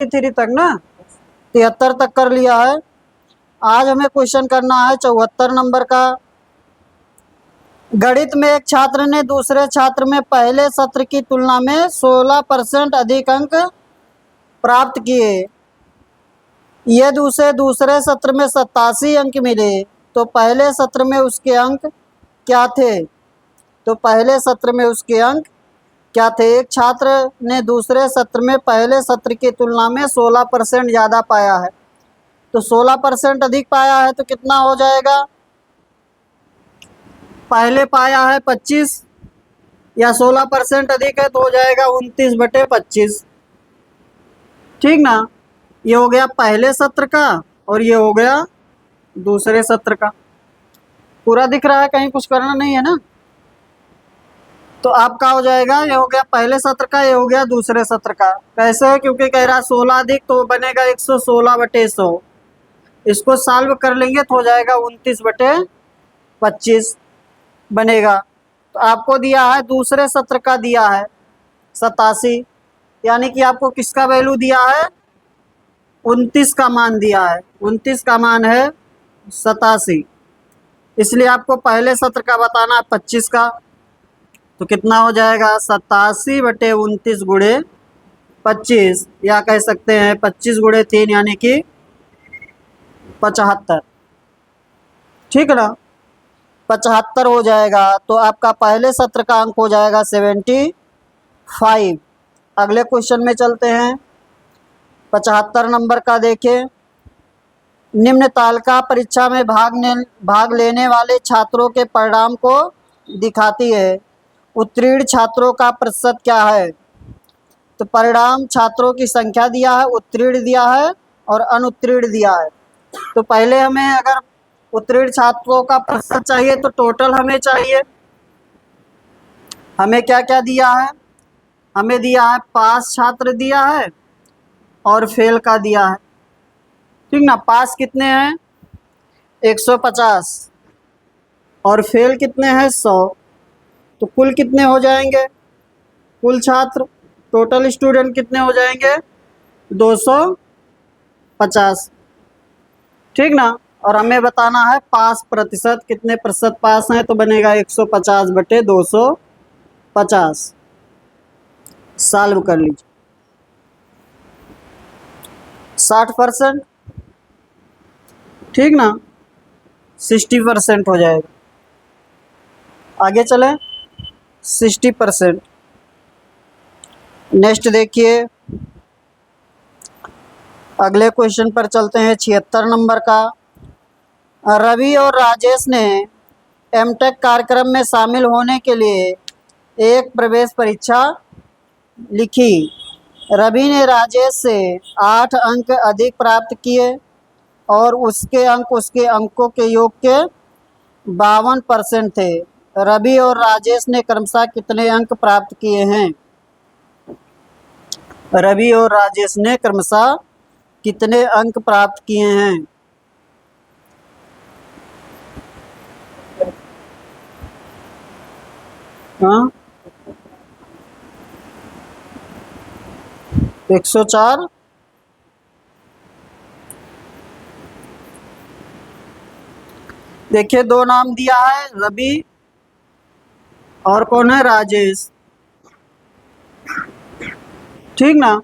Three तक ना, 73 तक कर लिया है। आज हमें क्वेश्चन करना है 74 नंबर का। गणित में एक छात्र ने दूसरे छात्र में पहले सत्र की तुलना में 16% अधिक अंक प्राप्त किए। यदि उसे दूसरे सत्र में 87 अंक मिले तो पहले सत्र में उसके अंक क्या थे? तो पहले सत्र में उसके अंक क्या थे? एक छात्र ने दूसरे सत्र में पहले सत्र की तुलना में 16% ज़्यादा पाया है, तो 16% अधिक पाया है तो कितना हो जाएगा? पहले पाया है 25 या 16% अधिक है तो हो जाएगा 29/25। ठीक ना? ये हो गया पहले सत्र का और ये हो गया दूसरे सत्र का। पूरा दिख रहा है, कहीं कुछ करना नहीं है ना? तो आपका हो जाएगा, ये हो गया पहले सत्र का, ये हो गया दूसरे सत्र का। कैसे? क्योंकि कह रहा 16 अधिक तो बनेगा 116/100। इसको सॉल्व कर लेंगे तो हो जाएगा 29/25 बनेगा। तो आपको दिया है दूसरे सत्र का, दिया है 87, यानी कि आपको किसका वैल्यू दिया है? 29 का मान दिया है। 29 का मान है 87, इसलिए आपको पहले सत्र का बताना है 25 का। तो कितना हो जाएगा? 87/29 गुणे 25, या कह सकते हैं 25 गुणे 3 यानी कि 75। ठीक है ना? 75 हो जाएगा। तो आपका पहले सत्र का अंक हो जाएगा 75। अगले क्वेश्चन में चलते हैं। 75 नंबर का देखिए। निम्न तालिका परीक्षा में भाग लेने वाले छात्रों के परिणाम को दिखाती है। उत्तीर्ण छात्रों का प्रतिशत क्या है? तो परिणाम छात्रों की संख्या दिया है, उत्तीर्ण दिया है और अनुत्तीर्ण दिया है। तो पहले हमें अगर उत्तीर्ण छात्रों का प्रतिशत चाहिए तो टोटल हमें चाहिए। हमें क्या क्या दिया है? हमें दिया है पास छात्र दिया है और फेल का दिया है। ठीक ना? पास कितने हैं? 150 और फेल कितने हैं? 100। तो कुल कितने हो जाएंगे? कुल छात्र, टोटल स्टूडेंट कितने हो जाएंगे? 250। ठीक ना? और हमें बताना है पास प्रतिशत, कितने प्रतिशत पास हैं, तो बनेगा 150/250। सॉल्व कर लीजिए। 60%। ठीक ना? 60% हो जाएगा। आगे चलें। 60%। नेक्स्ट देखिए, अगले क्वेश्चन पर चलते हैं। 76 नंबर का। रवि और राजेश ने एमटेक कार्यक्रम में शामिल होने के लिए एक प्रवेश परीक्षा लिखी। रवि ने राजेश से 8 अंक अधिक प्राप्त किए और उसके अंक उसके अंकों के योग के 52% थे। रवि और राजेश ने क्रमशः कितने अंक प्राप्त किए हैं? रवि और राजेश ने क्रमशः कितने अंक प्राप्त किए हैं? हाँ, 104। देखिए, दो नाम दिया है, रवि और कौन है? राजेश। ठीक ना?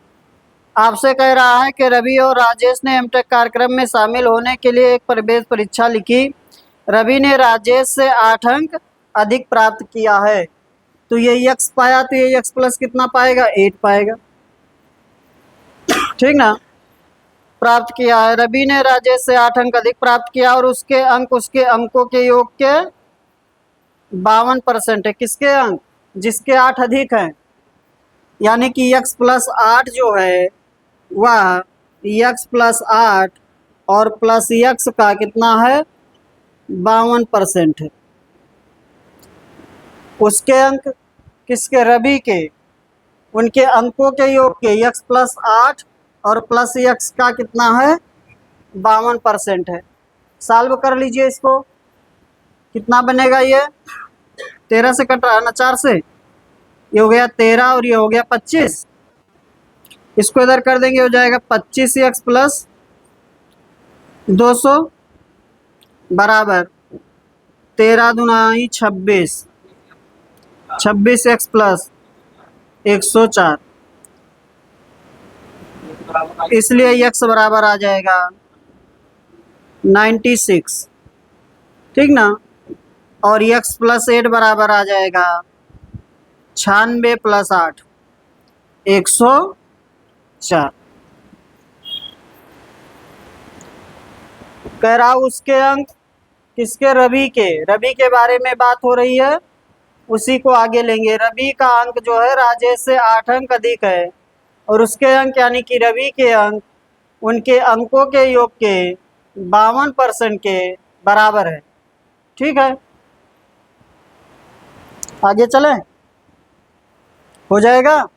आपसे कह रहा है कि रवि और राजेश ने एमटेक कार्यक्रम में शामिल होने के लिए एक प्रवेश परीक्षा लिखी। रवि ने राजेश से 8 अंक अधिक प्राप्त किया है, तो ये यक्स पाया, तो ये यक्स प्लस कितना पाएगा? 8 पाएगा। ठीक ना? प्राप्त किया है, रवि ने राजेश से 8 अंक अधिक प्राप्त किया और उसके अंक उसके अंकों के योग के 52% है। किसके अंक? जिसके 8 अधिक हैं, यानी कि यक्स प्लस 8 जो है वह यक्स प्लस 8 और प्लस यक्स का कितना है? 52% है। उसके अंक किसके? रवि के, उनके अंकों के योग के यक्स प्लस 8 और प्लस यक्स का कितना है? 52% है। सॉल्व कर लीजिए इसको। कितना बनेगा? ये 13 से कट रहा है ना, 4 से। ये हो गया 13 और ये हो गया 25। इसको इधर कर देंगे, हो जाएगा 25x प्लस 200 बराबर 13 दूनी 26, 26x प्लस 104, इसलिए x बराबर आ जाएगा 96, ठीक ना। और x प्लस 8 बराबर आ जाएगा 96 प्लस 8 104। कह रहा उसके अंक किसके, रवि के बारे में बात हो रही है, उसी को आगे लेंगे। रवि का अंक जो है राजेश से 8 अंक अधिक है और उसके अंक यानी कि रवि के अंक उनके अंकों के योग के 52% के बराबर है, ठीक है। आगे चलें, हो जाएगा।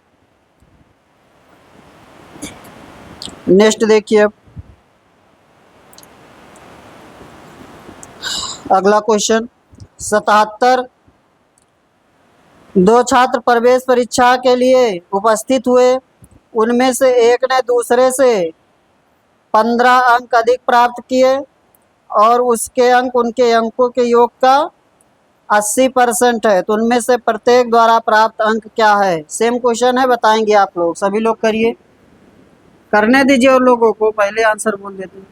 नेक्स्ट देखिए, अब अगला क्वेश्चन 77। दो छात्र प्रवेश परीक्षा के लिए उपस्थित हुए, उनमें से एक ने दूसरे से 15 अंक अधिक प्राप्त किए और उसके अंक उनके अंकों के योग का 80% है, तो उनमें से प्रत्येक द्वारा प्राप्त अंक क्या है। सेम क्वेश्चन है, बताएंगे आप लोग, सभी लोग करिए, करने दीजिए और लोगों को, पहले आंसर बोल देते हैं।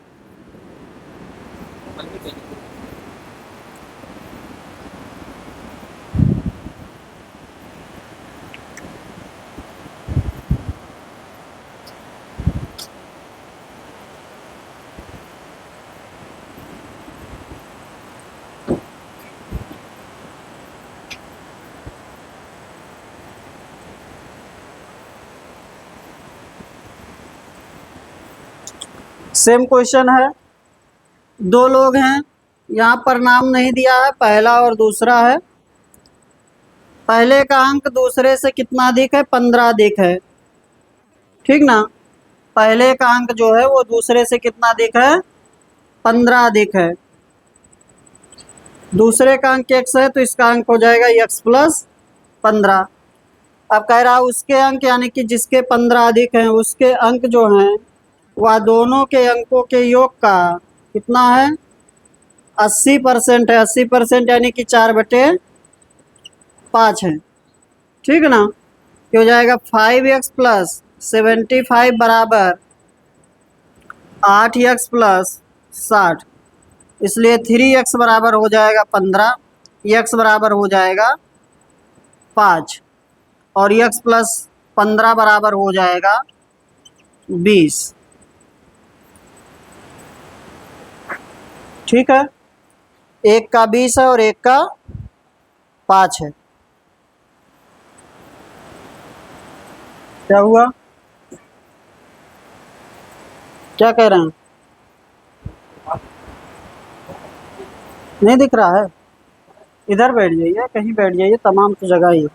सेम क्वेश्चन है, दो लोग हैं, यहाँ पर नाम नहीं दिया है, पहला और दूसरा है। पहले का अंक दूसरे से कितना अधिक है, 15 अधिक है, ठीक ना। पहले का अंक जो है वो दूसरे से कितना अधिक है, 15 अधिक है। दूसरे का अंक x है तो इसका अंक हो जाएगा x प्लस 15। अब कह रहा उसके अंक यानी कि जिसके 15 अधिक हैं उसके अंक जो हैं वह दोनों के अंकों के योग का कितना है, 80% है। 80% यानी कि 4/5 है, ठीक है ना। ये हो जाएगा 5x प्लस 75 बराबर 8x प्लस 60, इसलिए 3x बराबर हो जाएगा 15, x बराबर हो जाएगा 5 और x प्लस 15 बराबर हो जाएगा 20, ठीक है। एक का 20 है और एक का 5 है। क्या हुआ, क्या कह रहे हैं, नहीं दिख रहा है। इधर बैठ जाइए, कहीं बैठ जाइए, तमाम तो जगह ही है।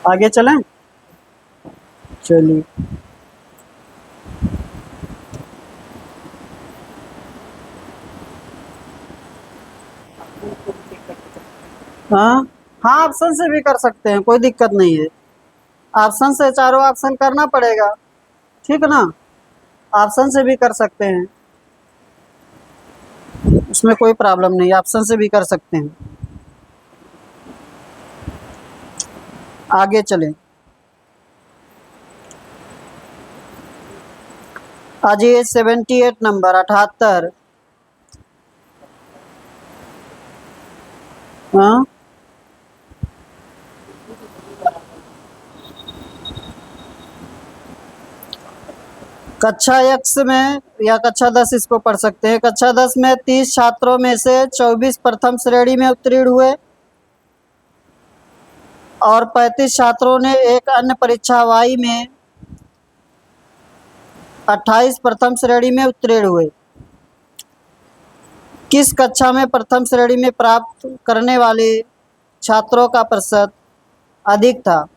आगे चलें, चलिए। हाँ हाँ, ऑप्शन से भी कर सकते हैं, कोई दिक्कत नहीं है। ऑप्शन से चारों ऑप्शन करना पड़ेगा, ठीक है ना। ऑप्शन से भी कर सकते हैं, उसमें कोई प्रॉब्लम नहीं, ऑप्शन से भी कर सकते हैं। आगे चलें, आज ये 78 नंबर 78। हाँ कक्षा x में या कक्षा 10 इसको पढ़ सकते हैं। कक्षा 10 में 30 छात्रों में से 24 प्रथम श्रेणी में उत्तीर्ण हुए और 35 छात्रों ने एक अन्य परीक्षा y में 28 प्रथम श्रेणी में उत्तीर्ण हुए। किस कक्षा में प्रथम श्रेणी में प्राप्त करने वाले छात्रों का प्रतिशत अधिक था।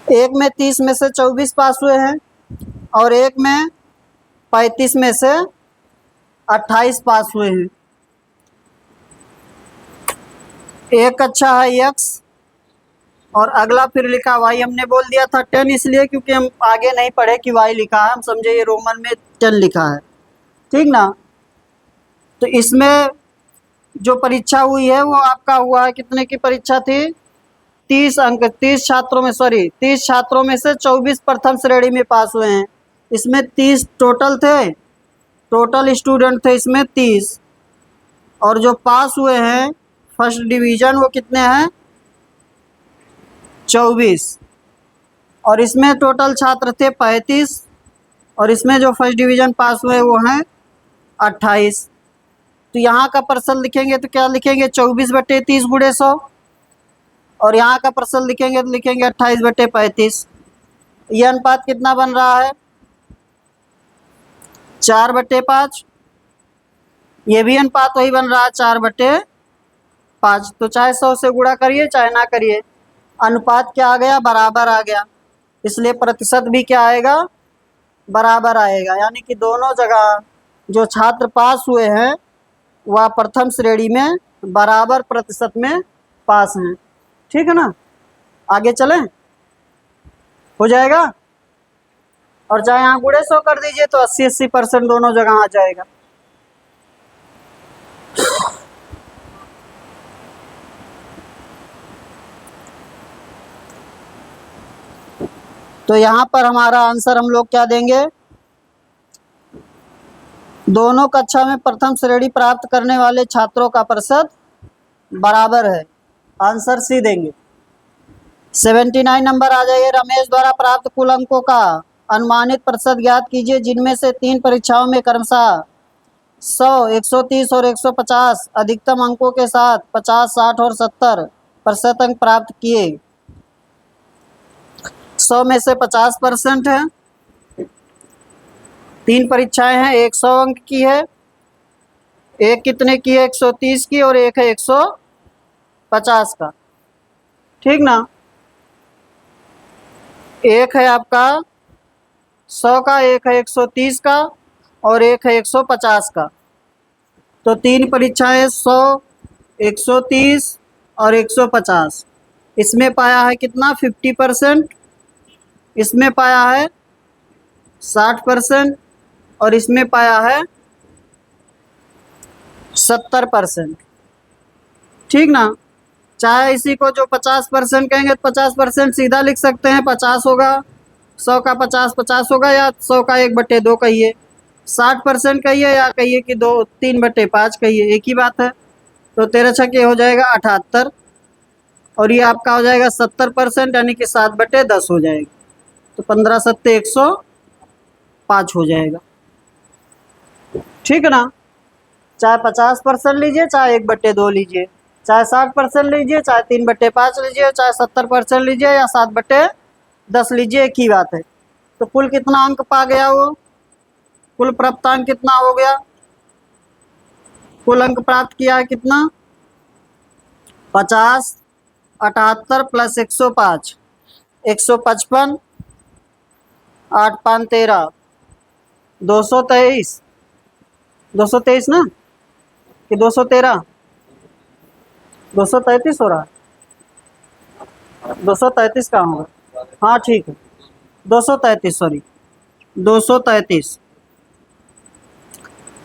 एक में 30 में से 24 पास हुए हैं और एक में 35 में से 28 पास हुए हैं। एक कक्षा है x और अगला फिर लिखा y। हमने बोल दिया था 10 इसलिए क्योंकि हम आगे नहीं पढ़े कि y लिखा है, हम समझे ये रोमन में 10 लिखा है, ठीक ना। तो इसमें जो परीक्षा हुई है वो आपका हुआ है, कितने की परीक्षा थी? 30 अंक, 30 छात्रों में, सॉरी 30 छात्रों में से 24 प्रथम श्रेणी में पास हुए हैं। इसमें 30 टोटल थे, टोटल स्टूडेंट थे इसमें 30, और जो पास हुए हैं फर्स्ट डिवीज़न वो कितने हैं? 24, और इसमें टोटल छात्र थे 35, और इसमें जो फर्स्ट डिवीज़न पास हुए वो हैं 28। तो यहाँ का प्रतिशत लिखेंगे तो क्या लिखेंगे? 24/30 गुणे 100, और यहाँ का प्रतिशत लिखेंगे तो लिखेंगे 28/35। ये अनुपात कितना बन रहा है? 4/5। ये भी अनुपात वही बन रहा है 4/5। तो चाहे 100 से गुणा करिए चाहे ना करिए, अनुपात क्या आ गया? बराबर आ गया। इसलिए प्रतिशत भी क्या आएगा? बराबर आएगा। यानी कि दोनों जगह जो छात्र पास हुए हैं वह प्रथम श्रेणी में बराबर प्रतिशत में पास हैं, ठीक है ना। आगे चलें, हो जाएगा। और चाहे यहाँ गुणे 100 कर दीजिए तो 80% दोनों जगह आ जाएगा। तो यहाँ पर हमारा आंसर हम लोग क्या देंगे? दोनों कक्षा में प्रथम श्रेणी प्राप्त करने वाले छात्रों का प्रतिशत बराबर है, आंसर सी देंगे। 79 नंबर आ जाइए। रमेश द्वारा प्राप्त कुल अंकों का अनुमानित प्रतिशत ज्ञात कीजिए जिनमें से 3 परीक्षाओं में क्रमशः 100, 130 और 150 अधिकतम अंकों के साथ 50, 60 और 70% अंक प्राप्त किए। 100 में से 50% है, 3 परीक्षाएं हैं, एक 100 अंक की है, एक कितने की है? 130 की, और एक है 150 का, ठीक ना। एक है आपका 100 का, एक है 130 का, और एक है 150 का। तो 3 परीक्षाएं 100, 130 और 150। इसमें पाया है कितना? 50%, इसमें पाया है 60%, और इसमें पाया है 70%, ठीक ना। चाहे इसी को जो 50% कहेंगे तो 50% सीधा लिख सकते हैं, 50 होगा, 100 का 50 50 होगा, या 100 का 1/2 कहिए, 60% कहिए, या कहिए कि 3/5 कहिए, एक ही बात है। तो 13 छक्के हो जाएगा 78, और ये आपका हो जाएगा 70%, यानी कि 7/10 हो जाएगा। तो 15 सत्ते 105 हो जाएगा, ठीक है ना। चाहे 50% लीजिए, चाहे 1/2 लीजिए, चाहे 60% लीजिए, चाहे 3/5 लीजिए, चाहे 70% लीजिए, या 7/10 लीजिए, एक ही बात है। तो कुल कितना अंक पा गया वो? कुल प्राप्तांक कितना हो गया? कुल अंक प्राप्त किया है कितना? 50, 78 प्लस 105, 155, 8 5 13, 223, 223 ना, कि 213? 233 हो रहा है, 233 कहाँ होगा? हाँ ठीक है, 233, सॉरी 233।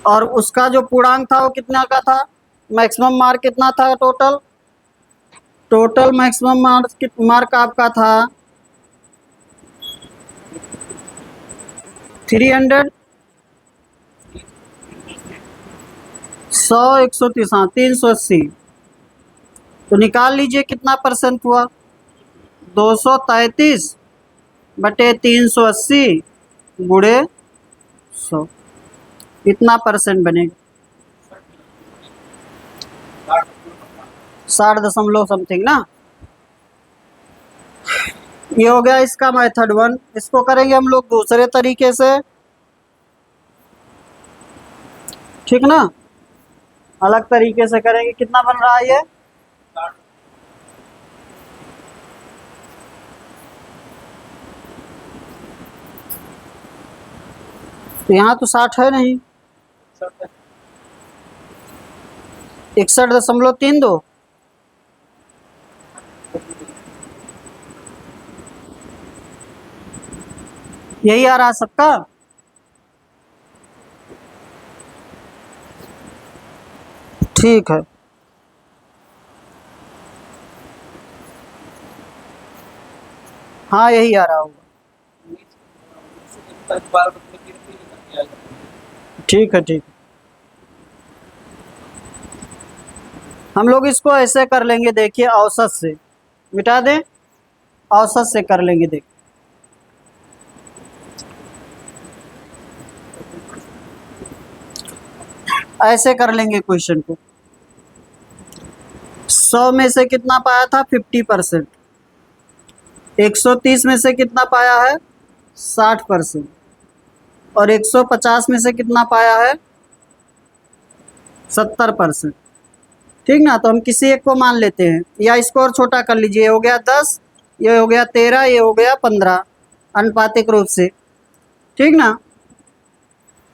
और उसका जो पूर्णांक था वो कितना का था? मैक्सिमम मार्क कितना था? टोटल मैक्सिमम मार्क आपका था 300, 100, 130, हाँ 380। तो निकाल लीजिए कितना परसेंट हुआ? 233/380 गुणे 100, इतना परसेंट बनेगा 60 समथिंग ना। ये हो गया इसका मेथड 1। इसको करेंगे हम लोग दूसरे तरीके से, ठीक ना, अलग तरीके से करेंगे। कितना बन रहा है ये? तो यहाँ तो 60 है नहीं, 61.32 यही आ रहा सबका। ठीक है, हाँ यही आ रहा होगा। ठीक है, ठीक है, हम लोग इसको ऐसे कर लेंगे, देखिए औसत से मिटा दें, औसत से कर लेंगे। देखिए ऐसे कर लेंगे क्वेश्चन को। 100 में से कितना पाया था? 50%। 130 में से कितना पाया है? 60%। और 150 में से कितना पाया है? 70%। ठीक ना, तो हम किसी एक को मान लेते हैं, या इसको और छोटा कर लीजिए। ये हो गया 10, ये हो गया 13, ये हो गया 15, अनुपातिक रूप से। ठीक ना,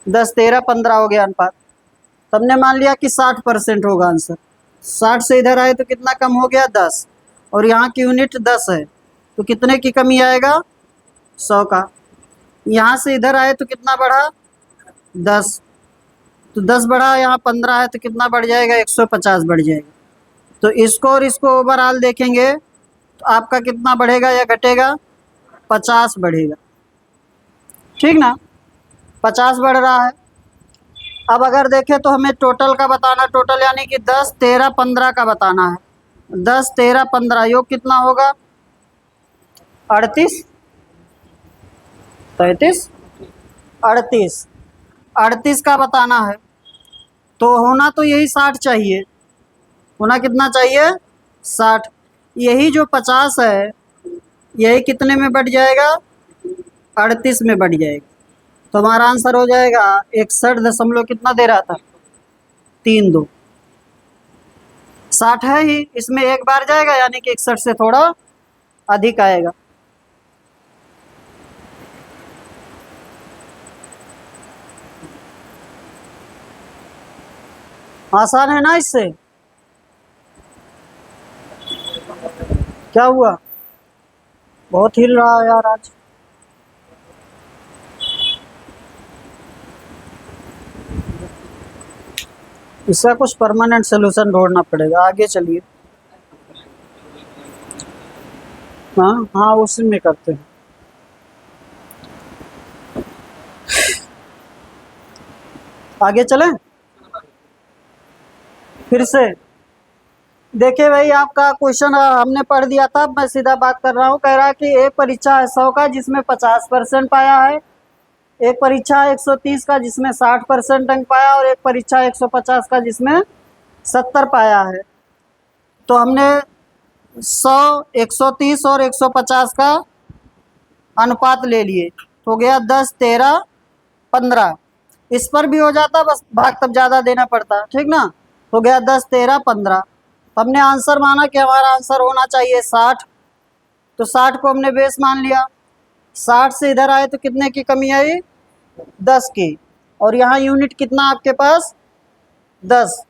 10, 13, 15 हो गया अनुपात। तो हमने मान लिया कि 60% होगा आंसर। 60 से इधर आए तो कितना कम हो गया? 10। और यहाँ की यूनिट 10 है, तो कितने की कमी आएगा? 100 का। यहाँ से इधर आए तो कितना बढ़ा? 10। तो 10 बढ़ा, यहाँ 15 है तो कितना बढ़ जाएगा? 150 बढ़ जाएगा। तो इसको और इसको ओवरऑल देखेंगे तो आपका कितना बढ़ेगा या घटेगा? 50 बढ़ेगा। ठीक ना, 50 बढ़ रहा है। अब अगर देखें तो हमें टोटल का बताना, टोटल यानी कि 10, 13, 15 का बताना है। 10, 13, 15 योग कितना होगा? 38, 33, 38। 38 का बताना है, तो होना तो यही 60 चाहिए। होना कितना चाहिए? 60। यही जो 50 है, यही कितने में बढ़ जाएगा? 38 में बढ़ जाएगा। तो हमारा आंसर हो जाएगा 61 दशमलव कितना दे रहा था? 32। 60 है ही, इसमें एक बार जाएगा यानी कि 61 से थोड़ा अधिक आएगा। आसान है ना इससे? क्या हुआ? बहुत हिल रहा है यार आज। इसका कुछ परमानेंट सोल्यूशन ढूंढना पड़ेगा। आगे चलिए। हाँ हाँ, उसी में करते हैं। आगे चलें फिर से। देखिए भाई, आपका क्वेश्चन हमने पढ़ दिया था, मैं सीधा बात कर रहा हूँ। कह रहा है कि एक परीक्षा है 100 का जिसमें 50% पाया है, एक परीक्षा है 130 का जिसमें 60% अंक पाया, और एक परीक्षा है 150 का जिसमें 70 पाया है। तो हमने 100, 130 और 150 का अनुपात ले लिए, तो हो गया 10, 13, 15। इस पर भी हो जाता, बस भाग तब ज़्यादा देना पड़ता। ठीक ना, हो गया 10, 13, 15। तो हमने आंसर माना कि हमारा आंसर होना चाहिए 60। तो 60 को हमने बेस मान लिया। 60 से इधर आए तो कितने की कमी आई? 10 की। और यहाँ यूनिट कितना आपके पास? 10।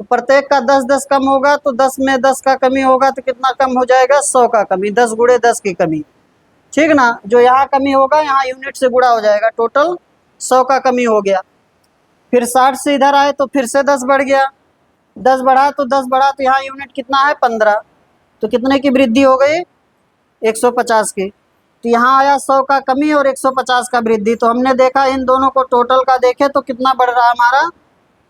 तो प्रत्येक का 10 10 कम होगा, तो 10 में 10 का कमी होगा तो कितना कम हो जाएगा? 100 का कमी। 10 गुणे 10 की कमी। ठीक ना, जो यहाँ कमी होगा यहाँ यूनिट से गुणा हो जाएगा, टोटल 100 का कमी हो गया। फिर 60 से इधर आए तो फिर से 10 बढ़ गया। 10 बढ़ा तो 10 बढ़ा तो यहाँ यूनिट कितना है? 15। तो कितने की वृद्धि हो गई? 150 की। तो यहाँ आया 100 का कमी और 150 का वृद्धि। तो हमने देखा इन दोनों को टोटल का देखे तो कितना बढ़ रहा है हमारा?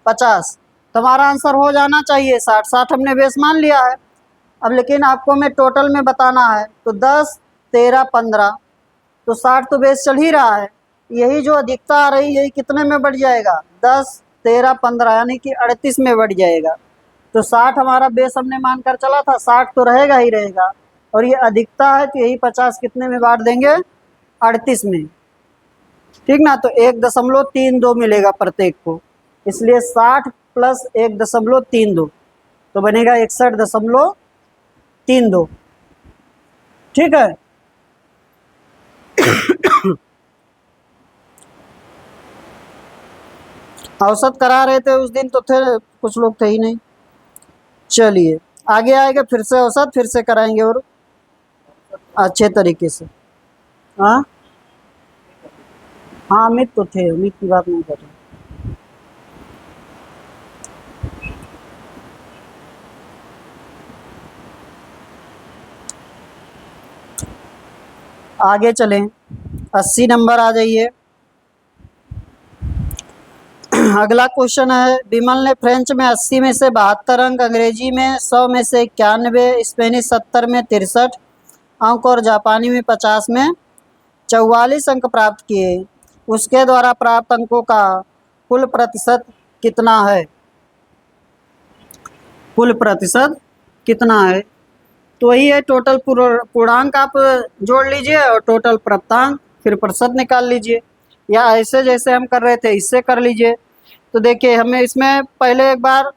50। तो हमारा आंसर हो जाना चाहिए 60। 60 हमने बेस मान लिया है। अब लेकिन आपको मैं टोटल में बताना है, तो 10, 13, 15, तो 60 तो बेस चल ही रहा है। यही जो अधिकता आ रही यही कितने में बढ़ जाएगा? 10, 13, 15 यानी कि 38 में बढ़ जाएगा। तो 60 हमारा बेस हमने मानकर चला था, 60 तो रहेगा ही रहेगा। और ये अधिकता है तो यही 50 कितने में बांट देंगे? 38 में। ठीक ना, तो 1.32 मिलेगा प्रत्येक को, इसलिए 60 प्लस 1.32 तो बनेगा 61.32। ठीक है। औसत करा रहे थे उस दिन तो थे, कुछ लोग थे ही नहीं। चलिए आगे आएगा, फिर से औसत, फिर से कराएंगे और अच्छे तरीके से। हाँ हाँ, अमित तो थे, अमित की बात नहीं कर रहे। आगे चलें, 80 नंबर आ जाइए। अगला क्वेश्चन है, विमल ने फ्रेंच में 80 में से 72 अंक, अंग्रेजी में 100 में से 91, स्पेनिश 70 में 63 अंक और जापानी में 50 में 44 अंक प्राप्त किए। उसके द्वारा प्राप्त अंकों का कुल प्रतिशत कितना है? कुल प्रतिशत कितना है? तो वही है, टोटल पूर्णांक आप जोड़ लीजिए और टोटल प्राप्तांक, फिर प्रतिशत निकाल लीजिए, या ऐसे जैसे हम कर रहे थे इससे कर लीजिए। तो देखिए, हमें इसमें पहले एक बार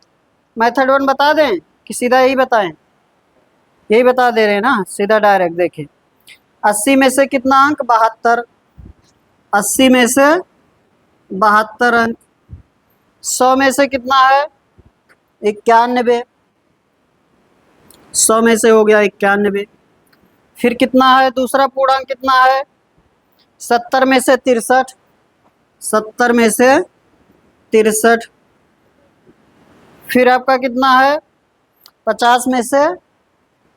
मेथड 1 बता दें कि सीधा यही बताएं? यही बता दे रहे हैं ना, सीधा डायरेक्ट। देखिए 80 में से कितना अंक? 72। 80 में से 72 अंक। 100 में से कितना है? 91। 100 में से हो गया 91। फिर कितना है दूसरा पूर्णांक, कितना है? 70 में से 63। 70 में से 63। फिर आपका कितना है? 50 में से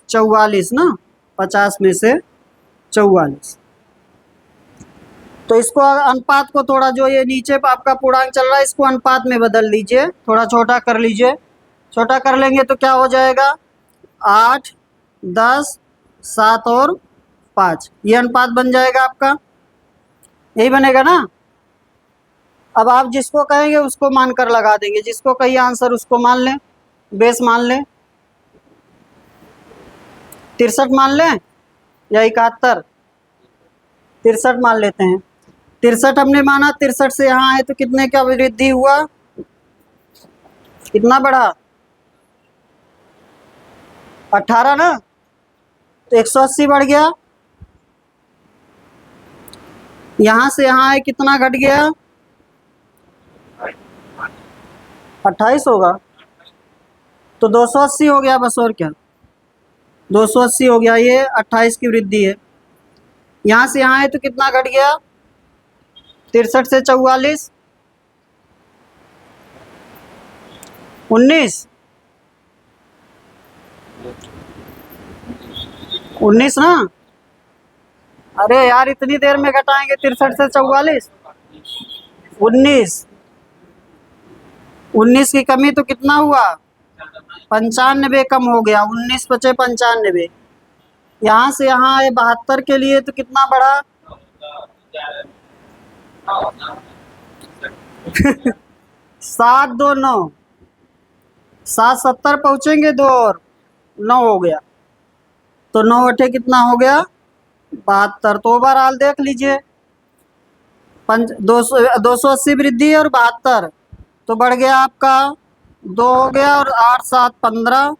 44 ना, 50 में से 44। तो इसको अनुपात को थोड़ा, जो ये नीचे आपका पूर्णांक चल रहा है, इसको अनुपात में बदल लीजिए, थोड़ा छोटा कर लीजिए। छोटा कर लेंगे तो क्या हो जाएगा? 8, 10, 7 और 5, ये अनुपात बन जाएगा आपका। यही बनेगा ना। अब आप जिसको कहेंगे उसको मानकर लगा देंगे, जिसको कहिए आंसर उसको मान लें, बेस मान लें। 63 मान लें या 71? 63 मान लेते हैं। 63 हमने माना, 63 से यहाँ आए तो कितने का वृद्धि हुआ? कितना बढ़ा? 18 ना, तो 180 बढ़ गया। यहाँ से यहाँ आए कितना घट गया? 28 होगा, तो 280 हो गया बस, और क्या। 280 हो गया, ये 28 की वृद्धि है। यहाँ से यहाँ आए तो कितना घट गया? 63 से 44, 19। 19 ना। अरे यार, इतनी देर में घटाएंगे 63 से 44? 19। 19 की कमी तो कितना हुआ? 95 कम हो गया। 19 बचे 95। यहाँ से यहाँ आए 72 के लिए तो कितना बढ़ा? 7, 2, 9, 7, 70 पहुँचेंगे, 2 और 9 हो गया। तो 9 अठे कितना हो गया? 72। तो ओवरऑल देख लीजिए, 280 वृद्धि और 72, तो बढ़ गया आपका 2 हो गया, और 8, 7, 15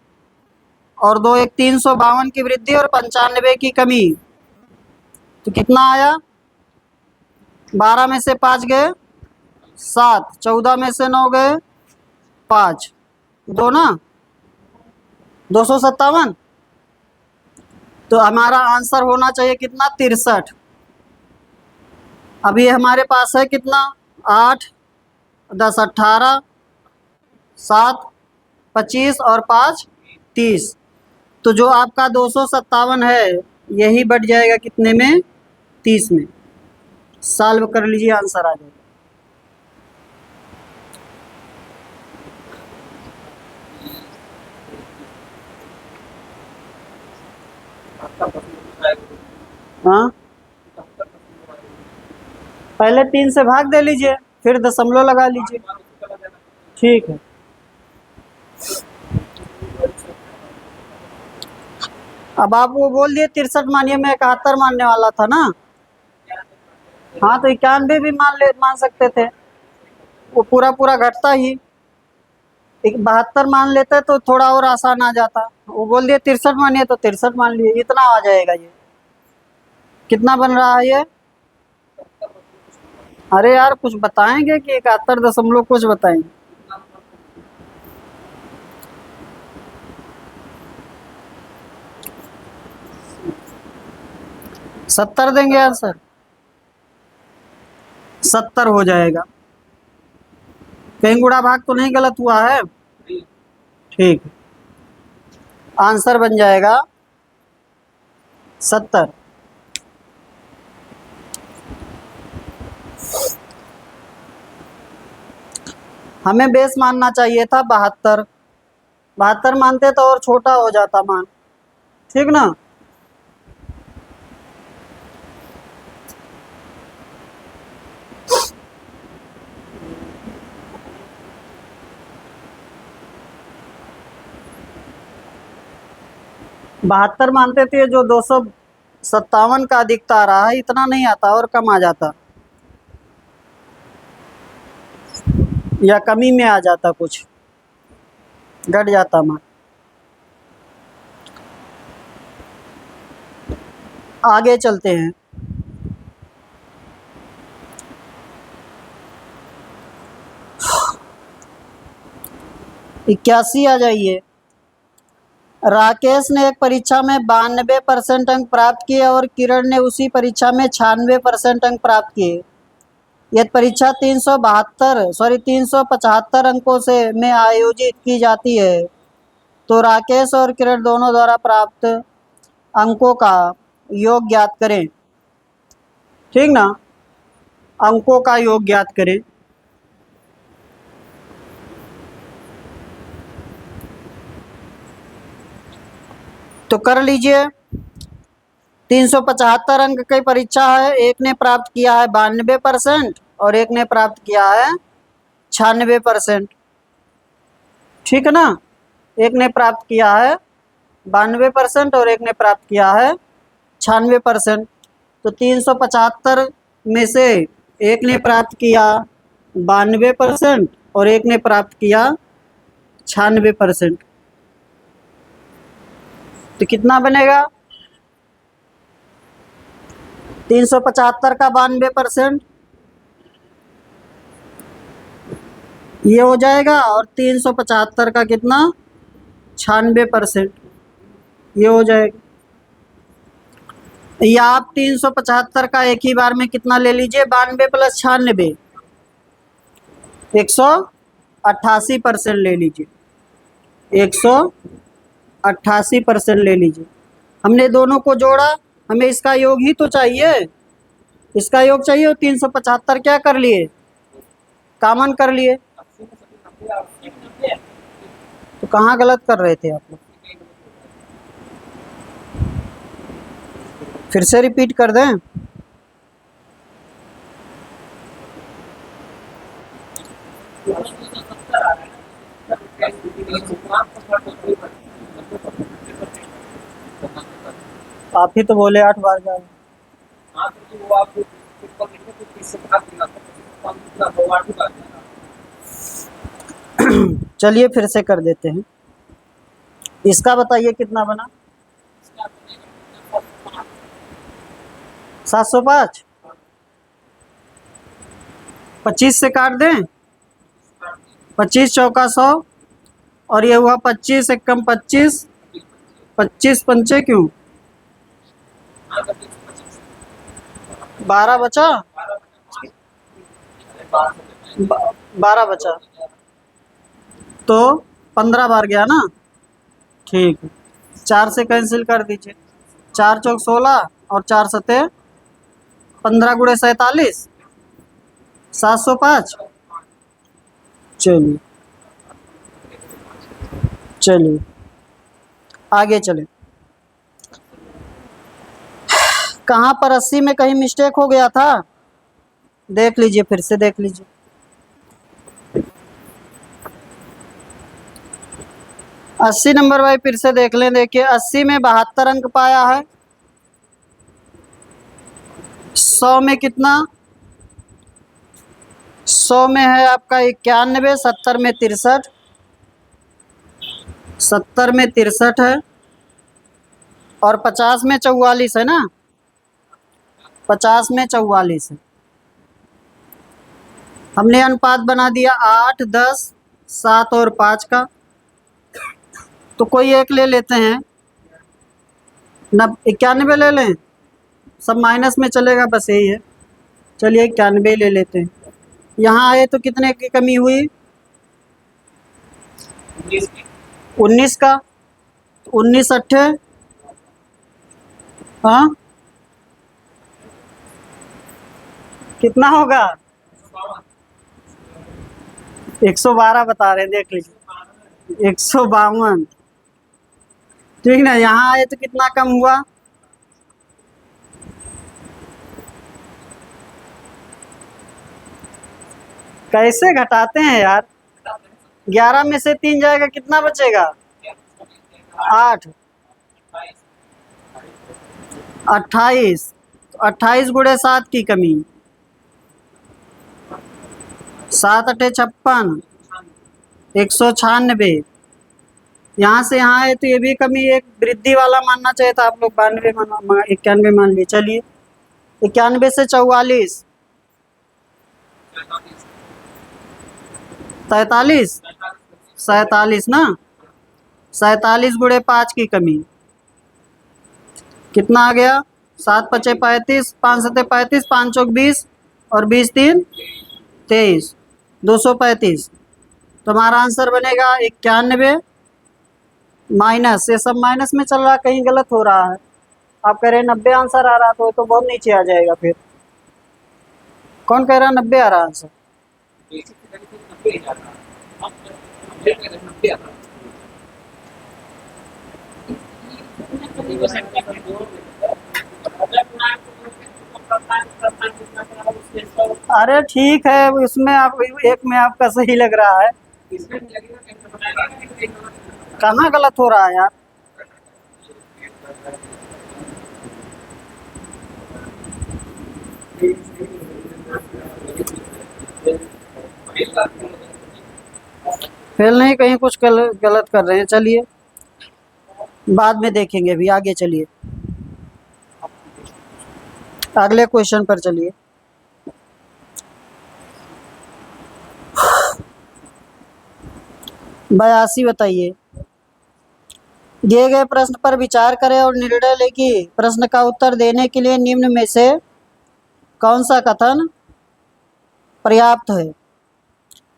और 2, 1, 352 की वृद्धि और 95 की कमी। तो कितना आया? 12 में से 5 गए 7, 14 में से 9 गए 5, 2 ना, 257। तो हमारा आंसर होना चाहिए कितना? 63। अभी हमारे पास है कितना? 8, 10, 18, 7, 25 और 5, 30। तो जो आपका 257 है, यही बढ़ जाएगा कितने में? 30 में। सॉल्व कर लीजिए, आंसर आ जाएगा। हाँ, पहले 3 से भाग दे लीजिए, फिर दशमलव लगा लीजिए। ठीक है। अब आप वो बोल दिए 63 मानिए, मैं 71 मानने वाला था ना। हाँ, तो 91 भी मान सकते थे, वो पूरा पूरा घटता ही। 72 मान लेते तो थोड़ा और आसान आ जाता। वो बोल दिए 63 मानिए तो 63 मान लिए, इतना आ जाएगा। ये कितना बन रहा है? ये अरे यार कुछ बताएंगे कि 71 दशमलव कुछ बताएंगे। सत्तर देंगे आंसर, 70 हो जाएगा। कहीं गुणा भाग तो नहीं गलत हुआ है? ठीक, आंसर बन जाएगा 70। हमें बेस मानना चाहिए था 72, 72 मानते तो और छोटा हो जाता मान, ठीक ना। बहत्तर मानते थे, जो 257 का अधिकता आ रहा है, इतना नहीं आता और कम आ जाता, या कमी में आ जाता, कुछ घट जाता मान। आगे चलते हैं। इक्यासी आ जाइए। राकेश ने एक परीक्षा में 92% अंक प्राप्त किए और किरण ने उसी परीक्षा में 96% अंक प्राप्त किए। यह परीक्षा 375 अंकों से में आयोजित की जाती है, तो राकेश और किरण दोनों द्वारा प्राप्त अंकों का योग ज्ञात करें। ठीक ना, अंकों का योग ज्ञात करें। तो कर लीजिए। 375 अंक की परीक्षा है, एक ने प्राप्त किया है 92% और एक ने प्राप्त किया है 96%। ठीक है ना, एक ने प्राप्त किया है 92% और एक ने प्राप्त किया है 96%। तो 375 में से एक ने प्राप्त किया 92% और एक ने प्राप्त किया 96%, तो कितना बनेगा? 375 का 92% ये हो जाएगा, और 375 का कितना, 96% ये हो जाएगा। या आप 375 का एक ही बार में कितना ले लीजिए, 92 प्लस 96, 188% ले लीजिए, 188% ले लीजिए। हमने दोनों को जोड़ा, हमें इसका योग ही तो चाहिए, इसका योग चाहिए। 375 क्या कर लिए, कॉमन कर लिए। तो कहाँ गलत कर रहे थे आप लोग? फिर से रिपीट कर दें। आप ही तो बोले 8 बार जाए। चलिए फिर से कर देते हैं। इसका बताइए कितना बना? 705। 25 से काट दें, 25 चौका 100, और ये हुआ 25 एकम 25, 25 पंचे क्यों 12 बचा, 12 बचा, तो 15 बार गया ना। ठीक, 4 से कैंसिल कर दीजिए, 4 चौक 16 और 4 सते 15 गुणे 47, 705। चलिए चलिए आगे चले। कहाँ पर 80 में कहीं मिस्टेक हो गया था, देख लीजिए, फिर से देख लीजिए। 80 नंबर भाई फिर से देख लें। देखिए 80 में 72 अंक पाया है, 100 में कितना, 100 में है आपका 91, 70 में 63, 70 में 63 है, और 50 में 44 है ना, 50 में 44 है। हमने अनुपात बना दिया 8, 10, 7 और 5 का। तो कोई एक ले लेते हैं, 91 ले लें, सब माइनस में चलेगा, बस यही है। चलिए 91 ले लेते हैं। यहाँ आए तो कितने की कमी हुई? 19 का। 19 अट्ठे, हाँ कितना होगा? 112 बता रहे हैं, देख लीजिए 152। ठीक ना, यहाँ आए तो कितना कम हुआ? कैसे घटाते हैं यार? 11 में से 3 जाएगा, कितना बचेगा? 8, 28। 28 गुणे 7 की कमी, 7 अठे 56, 196। यहाँ से यहाँ है तो ये भी कमी एक वृद्धि वाला मानना चाहिए था आप लोग। 92 माना, 91 मान लिए। चलिए 91 से 44, 43, 47 ना। 47 गुणे 5 की कमी, कितना आ गया? 7 पचे 35, 5 सते 35, 5 चौक 20 और 20 3 23, 235। तो हमारा आंसर बनेगा 91 माइनस, ये सब माइनस में चल रहा है, कहीं गलत हो रहा है। आप कह रहे हैं 90 आंसर आ रहा तो बहुत नीचे आ जाएगा। फिर कौन कह रहा है 90 आ रहा आंसर? अरे ठीक है, उसमें आप एक में आपका सही लग रहा है, कहाँ गलत हो रहा है यार? फेल नहीं, कहीं कुछ गलत कर रहे हैं। चलिए बाद में देखेंगे, अभी आगे चलिए, अगले क्वेश्चन पर चलिए। बयासी बताइए। दिए गए प्रश्न पर विचार करें और निर्णय लें कि प्रश्न का उत्तर देने के लिए निम्न में से कौन सा कथन पर्याप्त है?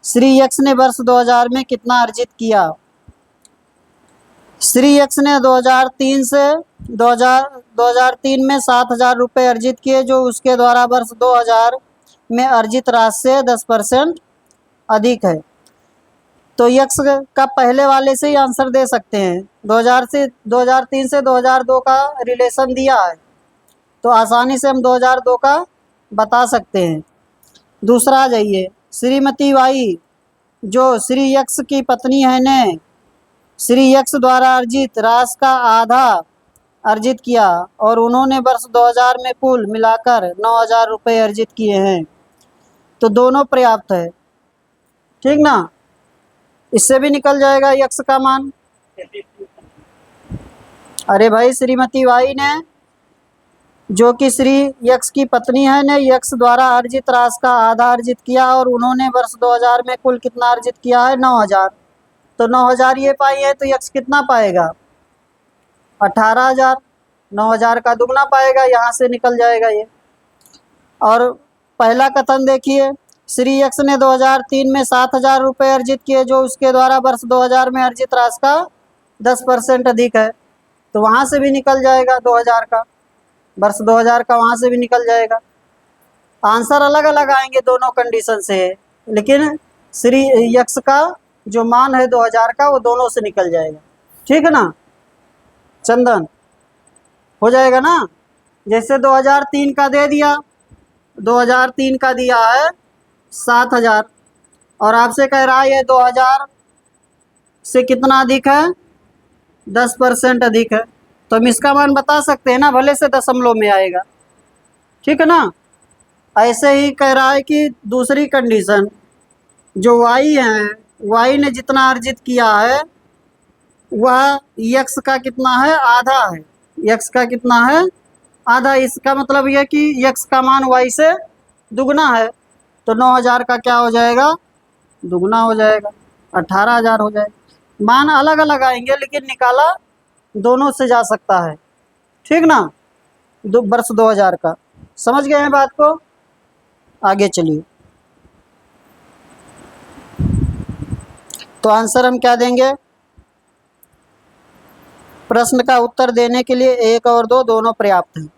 श्री यक्स ने वर्ष 2000 में कितना अर्जित किया? श्री यक्स ने 2003 से 2003 में 7,000 रुपये अर्जित किए, जो उसके द्वारा वर्ष 2000 में अर्जित राशि से 10% अधिक है। तो यक्स का पहले वाले से ही आंसर दे सकते हैं। 2003 से 2002 का रिलेशन दिया है, तो आसानी से हम 2002 का बता सकते हैं। दूसरा आ जाइए, श्रीमती बाई जो श्री यक्स की पत्नी है ने श्री यक्स द्वारा अर्जित राशि का आधा अर्जित किया और उन्होंने वर्ष 2000 में कुल मिलाकर 9,000 रुपये अर्जित किए हैं। तो दोनों पर्याप्त है, ठीक ना। इससे भी निकल जाएगा यक्स का मान। अरे भाई, श्रीमती बाई ने जो कि श्री यक्स की पत्नी है ने यक्स द्वारा अर्जित राशि का आधा अर्जित किया और उन्होंने वर्ष 2000 में कुल कितना अर्जित किया है? 9,000। तो 9,000 ये पाई है, तो यक्स कितना पाएगा? 18,000। 9,000 का दुगना पाएगा, यहाँ से निकल जाएगा ये। और पहला कथन देखिए, श्री यक्स ने 2003 में 7,000 रुपये अर्जित किए, जो उसके द्वारा वर्ष 2000 में अर्जित राशि का 10% अधिक है। तो वहाँ से भी निकल जाएगा 2000 का, वर्ष 2000 का वहाँ से भी निकल जाएगा। आंसर अलग अलग आएंगे दोनों कंडीशन से, लेकिन श्री यक्स का जो मान है 2000 का, वो दोनों से निकल जाएगा। ठीक है ना चंदन, हो जाएगा ना। जैसे 2003 का दे दिया, 2003 का दिया है 7,000 और आपसे कह रहा है ये 2000 से कितना अधिक है? 10% अधिक है। तो हम इसका मान बता सकते हैं ना, भले से दशमलव में आएगा। ठीक है ना। ऐसे ही कह रहा है कि दूसरी कंडीशन जो वाई है, वाई ने जितना अर्जित किया है वह यक्स का कितना है? आधा है। यक्स का कितना है? आधा। इसका मतलब यह कि यक्स का मान वाई से दुगना है। तो 9,000 का क्या हो जाएगा, दुगना हो जाएगा, 18,000 हो जाएगा। मान अलग अलग आएंगे लेकिन निकाला दोनों से जा सकता है, ठीक ना, वर्ष 2000 का। समझ गए हैं बात को, आगे चलिए। तो आंसर हम क्या देंगे, प्रश्न का उत्तर देने के लिए 1 और 2 दोनों पर्याप्त हैं।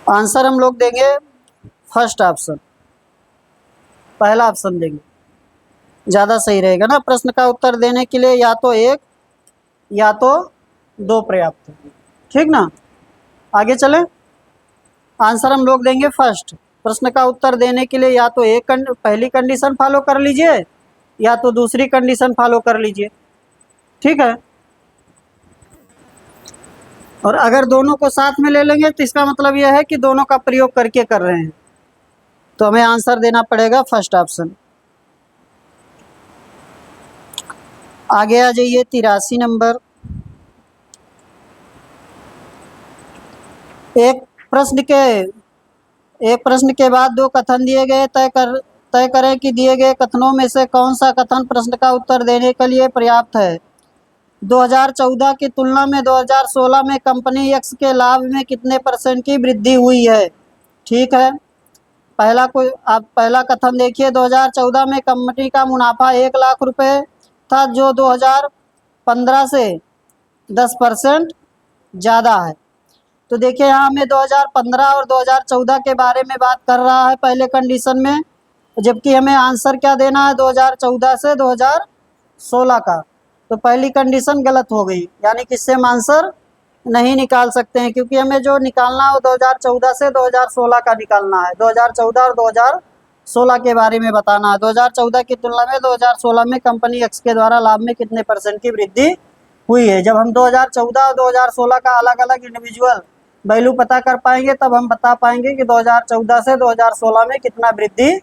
आंसर हम लोग देंगे फर्स्ट ऑप्शन, पहला ऑप्शन देंगे, ज़्यादा सही रहेगा ना। प्रश्न का उत्तर देने के लिए या तो 1 या तो 2 पर्याप्त है, ठीक ना। आगे चलें, आंसर हम लोग देंगे फर्स्ट। प्रश्न का उत्तर देने के लिए या तो पहली कंडीशन फॉलो कर लीजिए या तो दूसरी कंडीशन फॉलो कर लीजिए, ठीक है। और अगर दोनों को साथ में ले लेंगे तो इसका मतलब यह है कि दोनों का प्रयोग करके कर रहे हैं, तो हमें आंसर देना पड़ेगा फर्स्ट ऑप्शन। आगे आ जाइए 83 नंबर। एक प्रश्न के बाद 2 कथन दिए गए, तय करें कि दिए गए कथनों में से कौन सा कथन प्रश्न का उत्तर देने के लिए पर्याप्त है। 2014 की तुलना में 2016 में कंपनी एक्स के लाभ में कितने % की वृद्धि हुई है, ठीक है। आप पहला कथन देखिए, 2014 में कंपनी का मुनाफा 1 लाख रुपए था, जो 2015 से 10% ज़्यादा है। तो देखिए यहाँ हमें 2015 और 2014 के बारे में बात कर रहा है पहले कंडीशन में, जबकि हमें आंसर क्या देना है 2014 से 2016 का। तो पहली कंडीशन गलत हो गई, यानी कि इससे हम आंसर नहीं निकाल सकते हैं, क्योंकि हमें जो निकालना है वो 2014 से 2016 का निकालना है। 2014 और 2016 के बारे में बताना है। 2014 की तुलना में 2016 में कंपनी एक्स के द्वारा लाभ में कितने % की वृद्धि हुई है। जब हम 2014 और 2016 का अलग अलग इंडिविजुअल वैल्यू पता कर पाएंगे तब हम बता पाएंगे कि 2014 से 2016 में कितना वृद्धि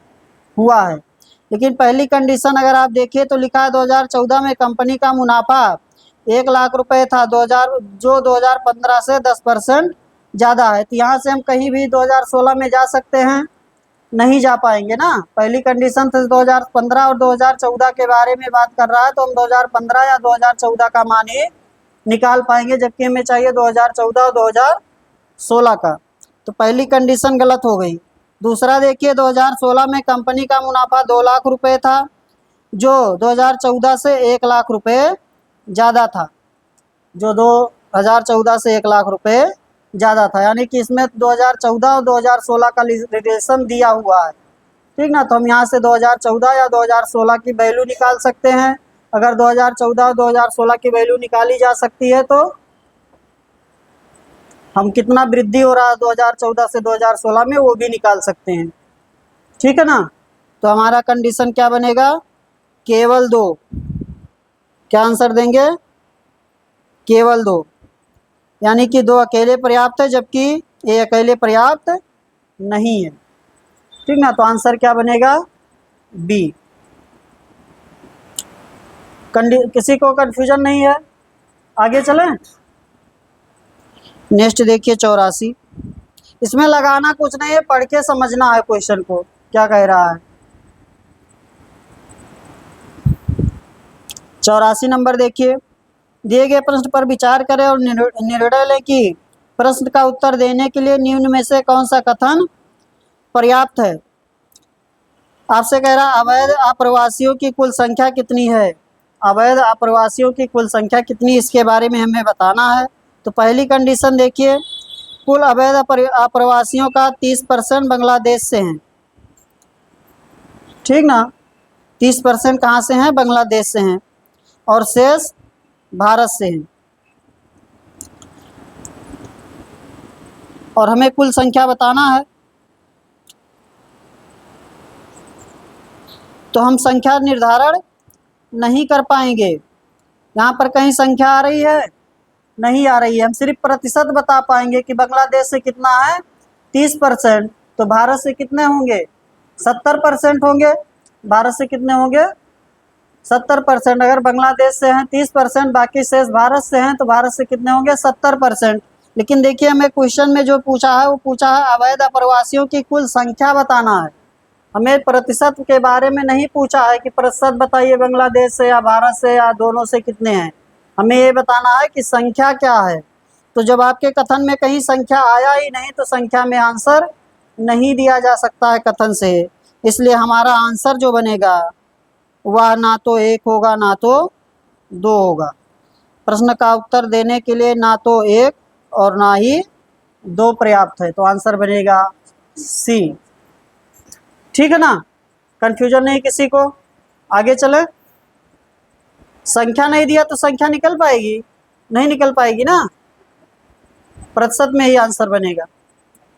हुआ है। लेकिन पहली कंडीशन अगर आप देखिए तो लिखा है 2014 में कंपनी का मुनाफा 1 लाख रुपए था, जो 2015 से 10% ज़्यादा है। तो यहाँ से हम कहीं भी 2016 में जा सकते हैं, नहीं जा पाएंगे ना। पहली कंडीशन तो 2015 और 2014 के बारे में बात कर रहा है, तो हम 2015 या 2014 का मान ही निकाल पाएंगे, जबकि हमें चाहिए 2014 और 2016 का। तो पहली कंडीशन गलत हो गई। दूसरा देखिए, 2016 में कंपनी का मुनाफा 2 लाख रुपए था, जो 2014 से 1 लाख रुपए ज़्यादा था, जो 2014 से 1 लाख रुपए ज़्यादा था, यानी कि इसमें 2014 और 2016 का रिलेशन दिया हुआ है, ठीक ना। तो हम यहाँ से 2014 या 2016 की वैल्यू निकाल सकते हैं। अगर 2014 और 2016 की वैल्यू निकाली जा सकती है तो हम कितना वृद्धि हो रहा है 2014 से 2016 में वो भी निकाल सकते हैं, ठीक है ना। तो हमारा कंडीशन क्या बनेगा, केवल 2। क्या आंसर देंगे, केवल 2, यानी कि 2 अकेले पर्याप्त है जबकि ये अकेले पर्याप्त नहीं है, ठीक ना। तो आंसर क्या बनेगा, बी। किसी को कंफ्यूजन नहीं है, आगे चलें। नेक्स्ट देखिए 84। इसमें लगाना कुछ नहीं है, पढ़ के समझना है क्वेश्चन को क्या कह रहा है। 84 नंबर देखिए, दिए गए प्रश्न पर विचार करें और निर्णय लें कि प्रश्न का उत्तर देने के लिए निम्न में से कौन सा कथन पर्याप्त है। आपसे कह रहा अवैध आप्रवासियों की कुल संख्या कितनी है, अवैध आप्रवासियों की कुल संख्या कितनी, इसके बारे में हमें बताना है। तो पहली कंडीशन देखिए, कुल अवैध आप्रवासियों का 30% बांग्लादेश से हैं, ठीक ना। 30% कहाँ से हैं, बांग्लादेश से हैं, और शेष भारत से हैं। और हमें कुल संख्या बताना है, तो हम संख्या निर्धारण नहीं कर पाएंगे। यहाँ पर कहीं संख्या आ रही है, नहीं आ रही है। हम सिर्फ प्रतिशत बता पाएंगे कि बांग्लादेश से कितना है, 30%, तो भारत से कितने होंगे, 70% होंगे। भारत से कितने होंगे, 70%। अगर बांग्लादेश से हैं 30%, बाकी शेष भारत से हैं, तो भारत से कितने होंगे 70%। लेकिन देखिए हमें क्वेश्चन में जो पूछा है वो पूछा है अवैध अप्रवासियों की कुल संख्या बताना है। हमें प्रतिशत के बारे में नहीं पूछा है कि प्रतिशत बताइए बांग्लादेश से या भारत से या दोनों से कितने हैं। हमें ये बताना है कि संख्या क्या है। तो जब आपके कथन में कहीं संख्या आया ही नहीं तो संख्या में आंसर नहीं दिया जा सकता है कथन से। इसलिए हमारा आंसर जो बनेगा वह ना तो 1 होगा ना तो 2 होगा। प्रश्न का उत्तर देने के लिए ना तो 1 और ना ही 2 पर्याप्त है, तो आंसर बनेगा सी। ठीक है ना, कंफ्यूजन नहीं किसी को। आगे चले। संख्या नहीं दिया तो संख्या निकल पाएगी? नहीं निकल पाएगी ना, प्रतिशत में ही आंसर बनेगा।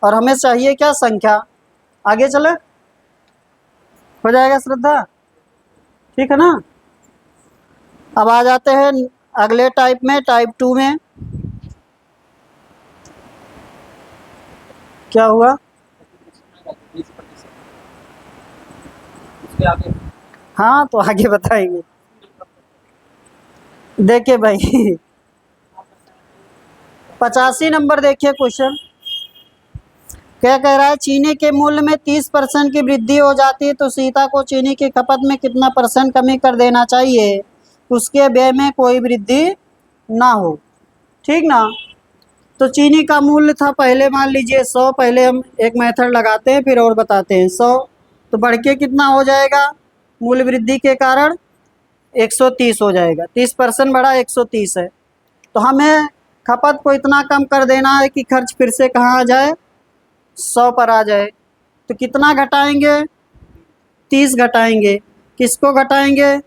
और हमें चाहिए क्या? संख्या। आगे चले, हो जाएगा श्रद्धा? ठीक है ना। अब आ जाते हैं अगले टाइप में, टाइप 2 में। क्या हुआ? हाँ तो आगे बताएंगे। देखिए भाई 85 नंबर देखिए क्वेश्चन क्या कह रहा है। चीनी के मूल्य में 30% की वृद्धि हो जाती है तो सीता को चीनी की खपत में कितना % कमी कर देना चाहिए, उसके व्यय में कोई वृद्धि ना हो। ठीक ना। तो चीनी का मूल्य था पहले मान लीजिए 100, पहले हम एक मेथड लगाते हैं फिर और बताते हैं। 100 तो बढ़ के कितना हो जाएगा मूल्य वृद्धि के कारण? 130 हो जाएगा। 30% बढ़ा 130 है। तो हमें खपत को इतना कम कर देना है कि खर्च फिर से कहाँ आ जाए? 100 पर आ जाए। तो कितना घटाएंगे? 30 घटाएंगे। किसको घटाएंगे?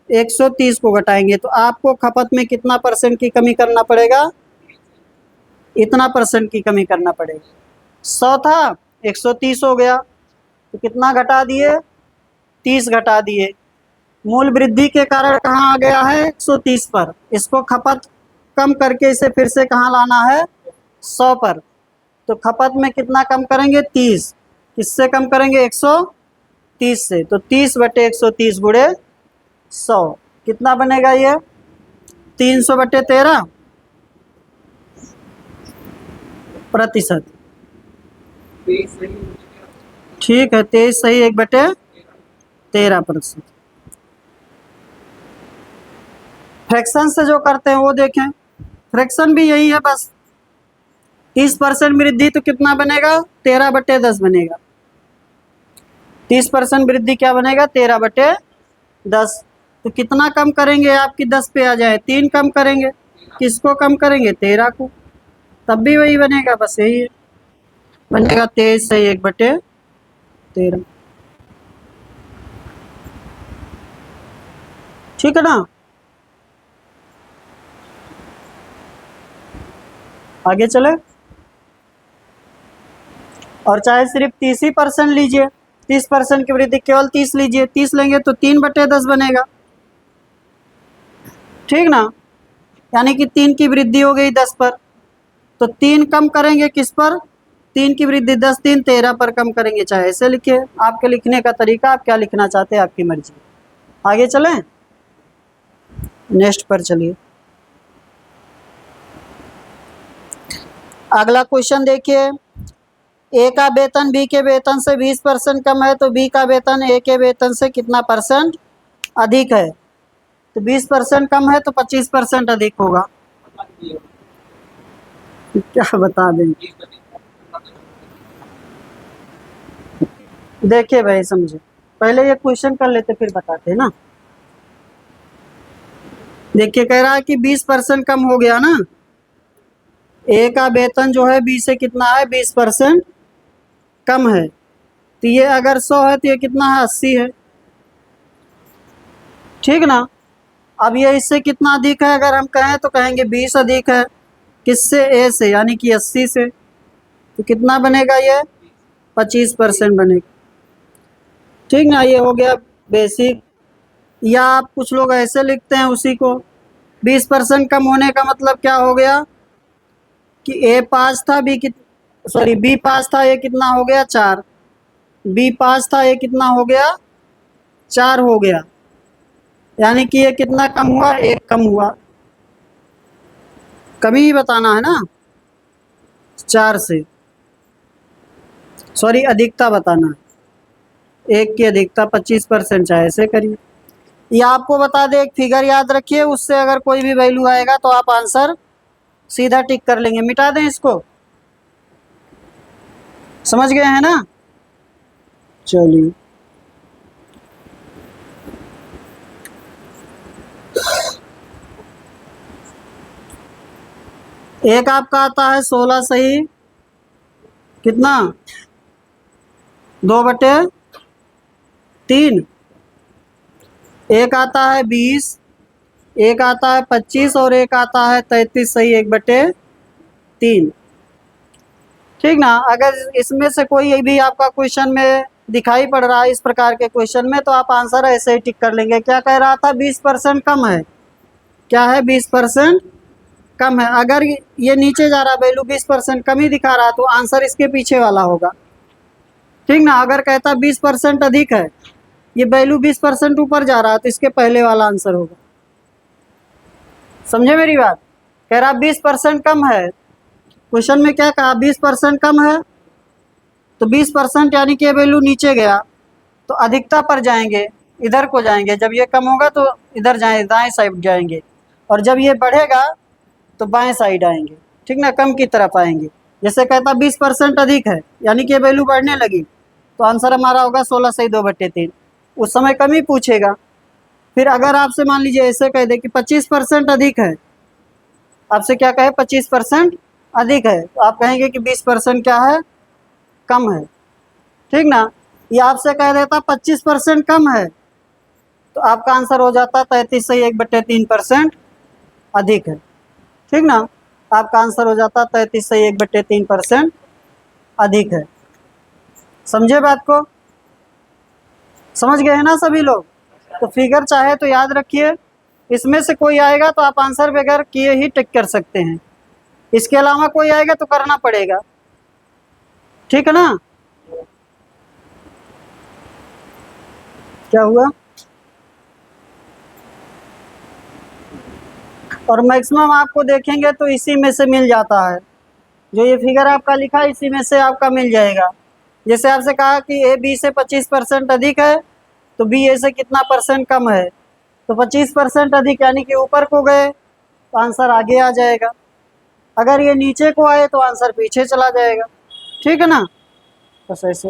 130 को घटाएंगे। तो आपको खपत में कितना % की कमी करना पड़ेगा? इतना % की कमी करना पड़ेगा। 100 था 130 हो गया, तो कितना घटा दिए? 30 घटा दिए। मूल वृद्धि के कारण कहाँ आ गया है? 130 पर। इसको खपत कम करके इसे फिर से कहाँ लाना है? 100 पर। तो खपत में कितना कम करेंगे? 30। किससे कम करेंगे? 130 से। तो 30/130 गुणे 100 कितना बनेगा ये? 300/13 प्रतिशत। ठीक है, 23 सही 1/13%। फ्रैक्शन से जो करते हैं वो देखें। फ्रैक्शन भी यही है बस। 30% वृद्धि तो कितना बनेगा? 13/10 बनेगा। 30% वृद्धि क्या बनेगा? 13/10। तो कितना कम करेंगे? आपकी 10 पे आ जाए 3 कम करेंगे। किसको कम करेंगे? 13 को। तब भी वही बनेगा, बस यही है। बनेगा 23 सही 1/13। ठीक है ना। आगे चले। और चाहे सिर्फ 30% लीजिए, 30% की वृद्धि केवल 30 लीजिए, 30 लेंगे तो 3/10 बनेगा। ठीक ना। यानी कि 3 की वृद्धि हो गई 10 पर। तो 3 कम करेंगे किस पर? 3 की वृद्धि 10 3 13 पर कम करेंगे। चाहे ऐसे लिखिए, आपके लिखने का तरीका, आप क्या लिखना चाहते हैं आपकी मर्जी। आगे चलें, नेक्स्ट पर चलिए। अगला क्वेश्चन देखिए। ए का वेतन बी के वेतन से 20% कम है तो बी का वेतन ए के वेतन से कितना % अधिक है? तो 20% कम है तो 25% अधिक होगा। क्या बता दें? देखिए भाई समझे, पहले ये क्वेश्चन कर लेते फिर बताते हैं ना। देखिए कह रहा है कि 20% कम हो गया ना। ए का वेतन जो है बी से कितना है? 20% कम है। तो ये अगर 100 है तो ये कितना है? 80 है। ठीक ना। अब ये इससे कितना अधिक है अगर हम कहें तो कहेंगे 20 अधिक है। किससे? ए से, यानी कि 80 से। तो कितना बनेगा ये? 25% बनेगा। ठीक ना। ये हो गया बेसिक। या आप कुछ लोग ऐसे लिखते हैं उसी को, 20% कम होने का मतलब क्या हो गया कि ए 5 था, बी 5 था, ये कितना हो गया? 4। बी 5 था, ये कितना हो गया? 4 हो गया। यानी कि ये कितना कम हुआ, 1 कम हुआ, कमी ही बताना है ना, 4 से, सॉरी अधिकता बताना है, 1 की अधिकता 25%, चाहे ऐसे करिए। ये आपको बता दे, एक फिगर याद रखिए, उससे अगर कोई भी वैल्यू आएगा तो आप आंसर सीधा टिक कर लेंगे। मिटा दें इसको, समझ गए हैं ना? चलिए, एक आपका आता है 16 सही कितना, 2/3, एक आता है 20, एक आता है 25 और एक आता है 33 सही 1/3। ठीक ना? अगर इसमें से कोई भी आपका क्वेश्चन में दिखाई पड़ रहा है इस प्रकार के क्वेश्चन में, तो आप आंसर ऐसे ही टिक कर लेंगे। क्या कह रहा था, 20% कम है, क्या है 20% कम है। अगर ये नीचे जा रहा वैल्यू 20% कम ही दिखा रहा तो आंसर इसके पीछे वाला होगा। ठीक ना? अगर कहता 20% अधिक है, ये वैल्यू 20% ऊपर जा रहा है तो इसके पहले वाला आंसर होगा। समझे मेरी बात? कह रहा 20% कम है, क्वेश्चन में क्या कहा, 20% कम है, तो 20% यानी कि वैल्यू नीचे गया तो अधिकता पर जाएंगे, इधर को जाएंगे। जब ये कम होगा तो इधर जाए, दाएं साइड जाएंगे, और जब ये बढ़ेगा तो बाएं साइड आएंगे। ठीक ना? कम की तरफ आएंगे। जैसे कहता 20% अधिक है, यानी कि वैल्यू बढ़ने लगी, तो आंसर हमारा होगा 16 सही 2/3। उस समय कम ही पूछेगा। फिर अगर आपसे मान लीजिए ऐसे कह दे कि 25% अधिक है, आपसे क्या कहे 25% अधिक है, तो आप कहेंगे कि 20% क्या है, कम है। ठीक ना? ये आपसे कह देता 25% कम है, तो आपका आंसर हो जाता 33 सही 1/3% अधिक है। ठीक ना? आपका आंसर हो जाता 33 सही 1/3% अधिक है। समझे बात को? समझ गए हैं ना सभी लोग? तो फिगर चाहे तो याद रखिए, इसमें से कोई आएगा तो आप आंसर बगैर किए ही टिक कर सकते हैं, इसके अलावा कोई आएगा तो करना पड़ेगा। ठीक है ना? क्या हुआ? और मैक्सिमम आपको देखेंगे तो इसी में से मिल जाता है, जो ये फिगर आपका लिखा है इसी में से आपका मिल जाएगा। जैसे आपसे कहा कि ए बी से 25% अधिक है, तो बी ए से कितना परसेंट कम है, तो 25% अधिक यानी कि ऊपर को गए तो आंसर आगे आ जाएगा, अगर ये नीचे को आए तो आंसर पीछे चला जाएगा। ठीक है ना? बस ऐसे।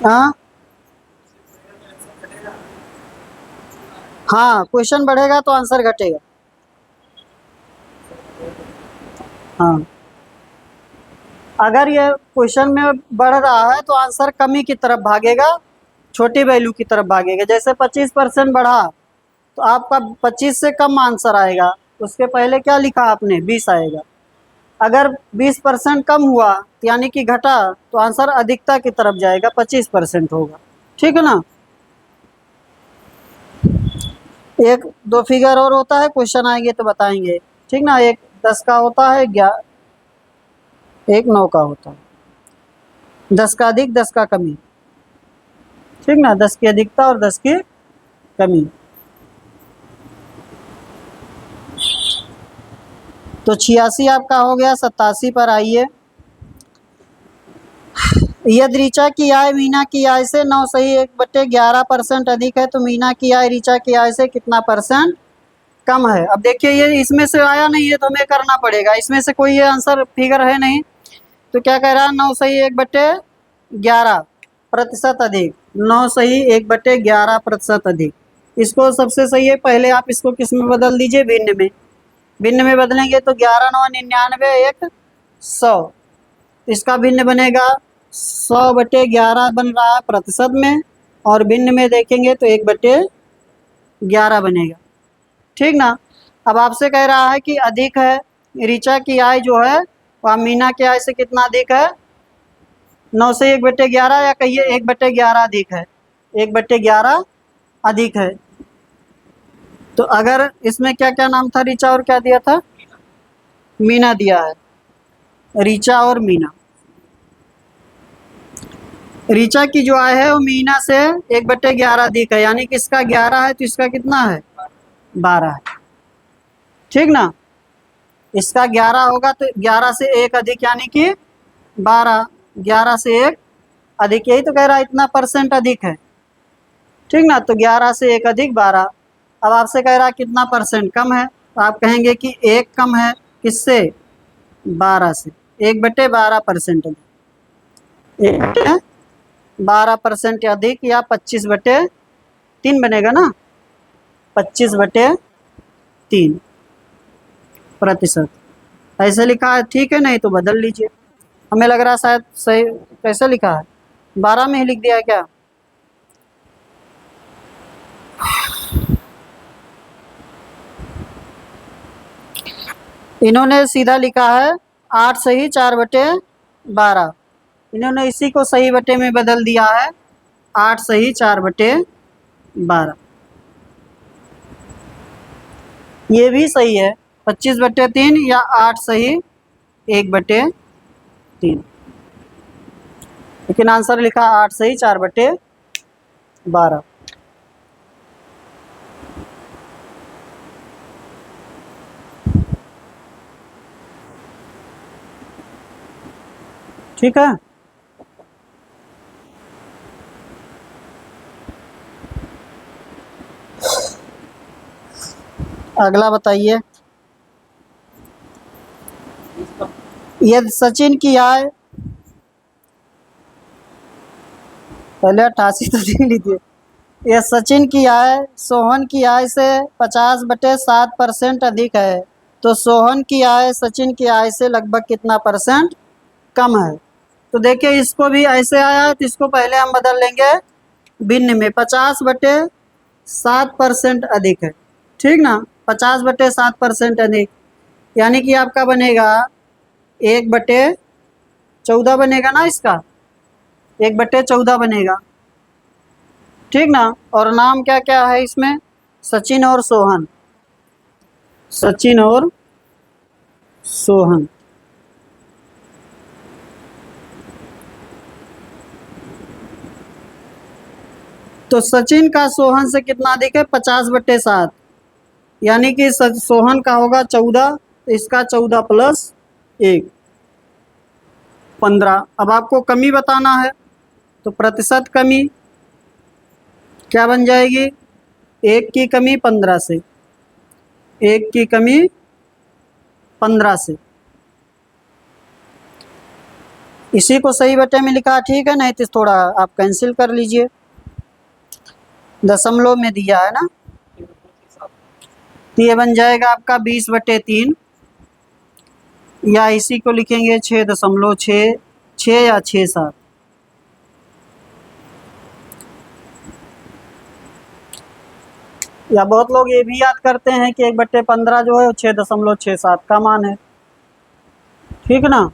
हाँ हाँ, क्वेश्चन बढ़ेगा तो आंसर घटेगा। हाँ, अगर ये क्वेश्चन में बढ़ रहा है तो आंसर कमी की तरफ भागेगा, छोटी वैल्यू की तरफ भागेगा। जैसे 25% बढ़ा तो आपका 25 से कम आंसर आएगा, उसके पहले क्या लिखा आपने, 20 आएगा। अगर 20% कम हुआ यानी कि घटा, तो आंसर अधिकता की तरफ जाएगा, 25% होगा। ठीक है ना? एक दो फिगर और होता है, क्वेश्चन आएंगे तो बताएंगे। ठीक ना? एक 10 का होता है, एक 9 का होता है, 10 का अधिक 10 का कमी। ठीक ना? 10 की अधिकता और 10 की कमी। तो 86 आपका हो गया। 87 पर आइए। यदि ऋचा की आय मीना की आय से 9 सही 1/11% अधिक है, तो मीना की आय ऋचा की आय से कितना परसेंट कम है। अब देखिए ये इसमें से आया नहीं है तो हमें करना पड़ेगा, इसमें से कोई ये आंसर फिगर है नहीं, तो क्या कह रहा है, 9 सही 1/11% अधिक, 9 सही 1/11% अधिक। इसको सबसे सही है, पहले आप इसको किस में बदल दीजिए, भिन्न में। भिन्न में बदलेंगे तो 11 9 99 1 100, इसका भिन्न बनेगा 100/11 बन रहा है प्रतिशत में, और भिन्न में देखेंगे तो 1/11 बनेगा। ठीक ना? अब आपसे कह रहा है कि अधिक है, ऋचा की आय जो है वह मीना की आय से कितना अधिक है, 9 से 1/11, या कहिए 1/11 अधिक है, 1/11 अधिक है। तो अगर इसमें क्या क्या नाम था, ऋचा और क्या दिया था, मीना दिया है, ऋचा और मीना। ऋचा की जो आय है वो मीना से 1/11 अधिक है, यानी कि इसका 11 है तो इसका कितना है 12 है। ठीक ना, इसका 11 होगा तो 11 से 1 अधिक यानी कि 12, 11 से 1 अधिक, यही तो कह रहा है इतना परसेंट अधिक है। ठीक ना, तो 11 से 1 अधिक 12। अब आपसे कह रहा है कितना परसेंट कम है, तो आप कहेंगे कि 1 कम है किससे 12 से, 1/12% अधिक, 1/12% अधिक या 25/3 बनेगा ना, 25/3%। ऐसे लिखा है, ठीक है, नहीं तो बदल लीजिए। हमें लग रहा है शायद सही, कैसे लिखा है 12 में ही लिख दिया है क्या। इन्होंने सीधा लिखा है 8 सही 4/12, इन्होंने इसी को सही बटे में बदल दिया है 8 सही 4/12। ये भी सही है 25/3 या 8 सही 1/3, लेकिन आंसर लिखा 8 सही 4/12। ठीक है, अगला बताइए। यदि सचिन की आय, पहले 88 तो नहीं लीजिए, यह सचिन की आय सोहन की आय से 50/7% अधिक है, तो सोहन की आय सचिन की आय से लगभग कितना परसेंट कम है। तो देखिए इसको भी ऐसे आया है तो इसको पहले हम बदल लेंगे भिन्न में, 50/7% अधिक है। ठीक ना, 50/7% अधिक यानी कि आपका बनेगा 1/14 बनेगा ना, इसका 1/14 बनेगा। ठीक ना, और नाम क्या क्या है इसमें, सचिन और सोहन, सचिन और सोहन। तो सचिन का सोहन से कितना अधिक है 50/7, यानी कि सोहन का होगा 14, तो इसका 14 + 1 15। अब आपको कमी बताना है तो प्रतिशत कमी क्या बन जाएगी, 1 की कमी 15 से, 1 की कमी 15 से, इसी को सही बटे में लिखा। ठीक है, नहीं तो थोड़ा आप कैंसिल कर लीजिए, दशमलव में दिया है ना, तो ये बन जाएगा आपका 20/3, या इसी को लिखेंगे 6.66 या 67। या बहुत लोग ये भी याद करते हैं कि 1/15 जो है वो 6.67 का मान है। ठीक ना,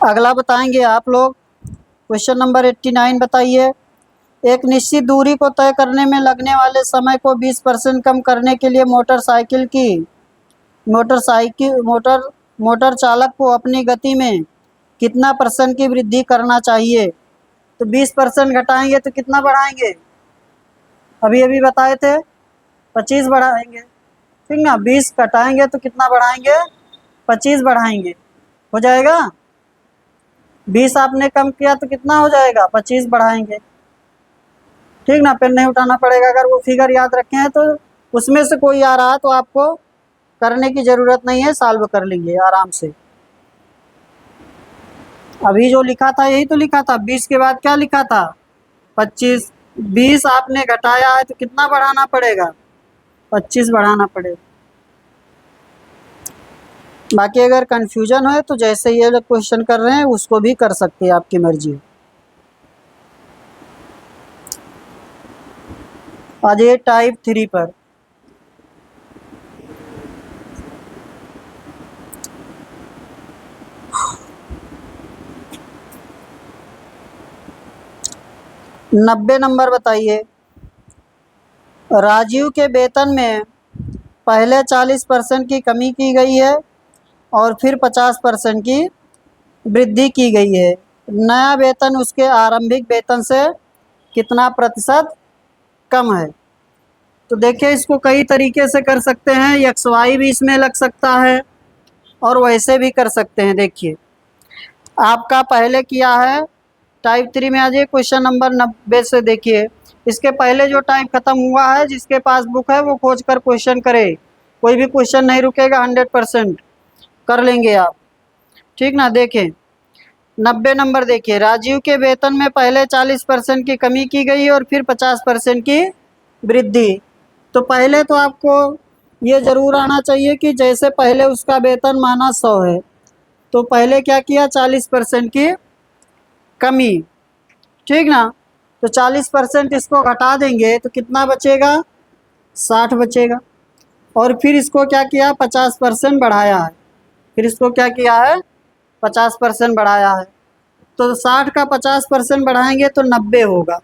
अगला बताएंगे आप लोग, क्वेश्चन नंबर 89 बताइए। एक निश्चित दूरी को तय करने में लगने वाले समय को 20% कम करने के लिए मोटर चालक को अपनी गति में कितना % की वृद्धि करना चाहिए। तो 20% घटाएंगे तो कितना बढ़ाएंगे, अभी अभी बताए थे 25 बढ़ाएंगे। ठीक ना, 20 घटाएंगे तो कितना बढ़ाएंगे 25 बढ़ाएंगे, हो जाएगा। 20 आपने कम किया तो कितना हो जाएगा 25 बढ़ाएंगे। ठीक ना, पेन नहीं उठाना पड़ेगा, अगर वो फिगर याद रखे हैं तो उसमें से कोई आ रहा है तो आपको करने की ज़रूरत नहीं है, सॉल्व कर लेंगे आराम से। अभी जो लिखा था यही तो लिखा था, 20 के बाद क्या लिखा था 25, 20 आपने घटाया है तो कितना बढ़ाना पड़ेगा 25 बढ़ाना पड़ेगा। बाकी अगर कन्फ्यूजन है तो जैसे ये लोग क्वेश्चन कर रहे हैं उसको भी कर सकते हैं, आपकी मर्जी। आज ये टाइप 3 पर नब्बे नंबर बताइए। राजीव के वेतन में पहले 40% की कमी की गई है और फिर 50% की वृद्धि की गई है। नया वेतन उसके आरंभिक वेतन से कितना प्रतिशत कम है। तो देखिए इसको कई तरीके से कर सकते हैं, एक्स वाई भी इसमें लग सकता है और वैसे भी कर सकते हैं। देखिए आपका पहले किया है टाइप 3 में, आ जाइए क्वेश्चन नंबर 90 से। देखिए इसके पहले जो टाइप खत्म हुआ है, जिसके पास बुक है वो खोज कर क्वेश्चन करे, कोई भी क्वेश्चन नहीं रुकेगा, 100% कर लेंगे आप, ठीक ना। देखें 90 नंबर, देखिए राजीव के वेतन में पहले 40% की कमी की गई और फिर 50% की वृद्धि। तो पहले तो आपको ये जरूर आना चाहिए कि जैसे पहले उसका वेतन माना 100 है, तो पहले क्या किया, 40% की कमी, ठीक ना। तो 40% इसको घटा देंगे तो कितना बचेगा, 60 बचेगा। और फिर इसको क्या किया, 50% बढ़ाया है, फिर इसको क्या किया है, 50% बढ़ाया है। तो 60 का 50% बढ़ाएंगे तो 90 होगा,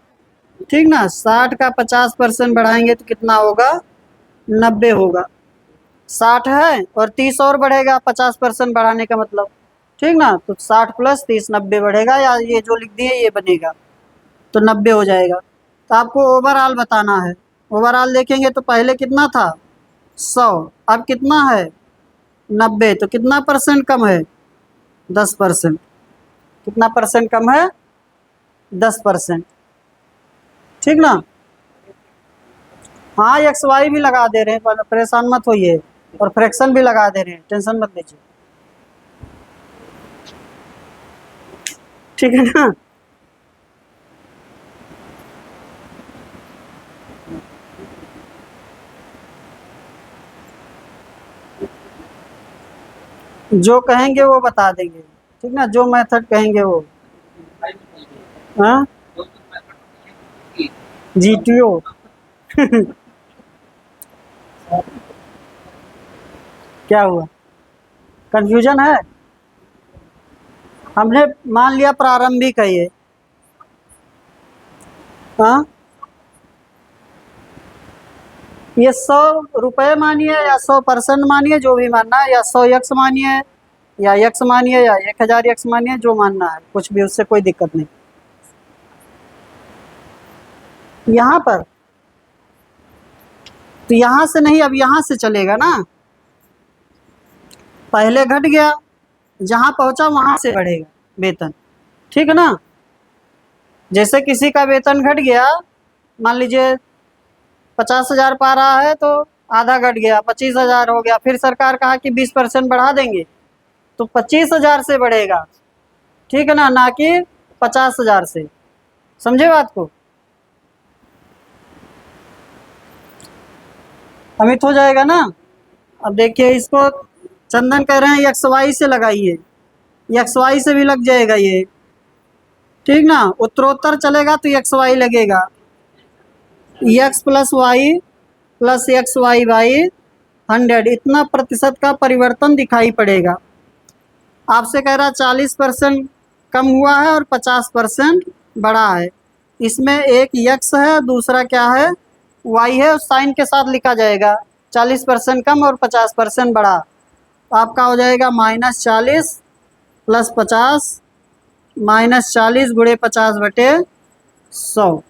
ठीक ना। 60 का 50% बढ़ाएंगे तो कितना होगा, 90 होगा। 60 है और 30 और बढ़ेगा 50% बढ़ाने का मतलब, ठीक ना। तो 60 + 30 90 बढ़ेगा, या ये जो लिख दिए ये बनेगा, तो 90 हो जाएगा। तो आपको ओवरऑल बताना है। ओवरऑल देखेंगे तो पहले कितना था, 100, अब कितना है, 90। तो कितना परसेंट कम है, 10%। कितना परसेंट कम है, 10%, ठीक ना। हाँ एक्स वाई भी लगा दे रहे हैं, परेशान मत होइए, और फ्रैक्शन भी लगा दे रहे हैं, टेंशन मत लीजिए, ठीक है ना। जो कहेंगे वो बता देंगे, ठीक ना, जो मेथड कहेंगे वो। हाँ जीटीओ क्या हुआ, कंफ्यूजन है। हमने मान लिया प्रारंभिक है ये। हाँ ये 100 रुपये मानिए या 100% मानिए, जो भी मानना है, या 100 यक्स मानिए या यक्स मानिए या 1000 यक्स मानिए, जो मानना है कुछ भी, उससे कोई दिक्कत नहीं। यहाँ पर तो यहाँ से नहीं, अब यहाँ से चलेगा ना। पहले घट गया, जहाँ पहुँचा वहाँ से बढ़ेगा वेतन, ठीक है ना। जैसे किसी का वेतन घट गया, मान लीजिए 50,000 पा रहा है तो आधा घट गया, 25,000 हो गया। फिर सरकार कहा कि 20% बढ़ा देंगे, तो 25,000 से बढ़ेगा, ठीक है ना, ना कि 50,000 से। समझे बात को, अमित हो जाएगा ना। अब देखिए इसको चंदन कह रहे हैं एक्स वाई से लगाइए, एक्स वाई से भी लग जाएगा ये, ठीक ना। उत्तरोत्तर चलेगा तो एक्स वाई लगेगा, x plus x y by 100, इतना प्रतिशत का परिवर्तन दिखाई पड़ेगा। आपसे कह रहा 40% कम हुआ है और 50% बढ़ा है। इसमें एक यक्स है, दूसरा क्या है, वाई है, उस साइन के साथ लिखा जाएगा। 40% कम और 50% बढ़ा, तो आपका हो जाएगा -40 + 50, -40 × 50/100।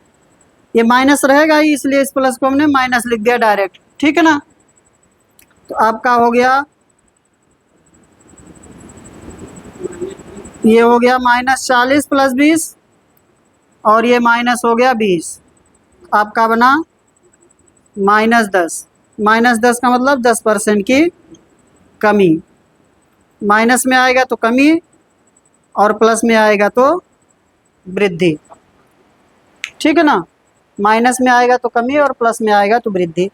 ये माइनस रहेगा ही, इसलिए इस प्लस को हमने माइनस लिख दिया डायरेक्ट, ठीक है ना। तो आपका हो गया, ये हो गया -40 + 20 और ये माइनस हो गया 20, आपका बना -10। -10 का मतलब 10% की कमी, माइनस में आएगा तो कमी और प्लस में आएगा तो वृद्धि, ठीक है ना। माइनस में आएगा तो कमी और प्लस में आएगा तो वृद्धि।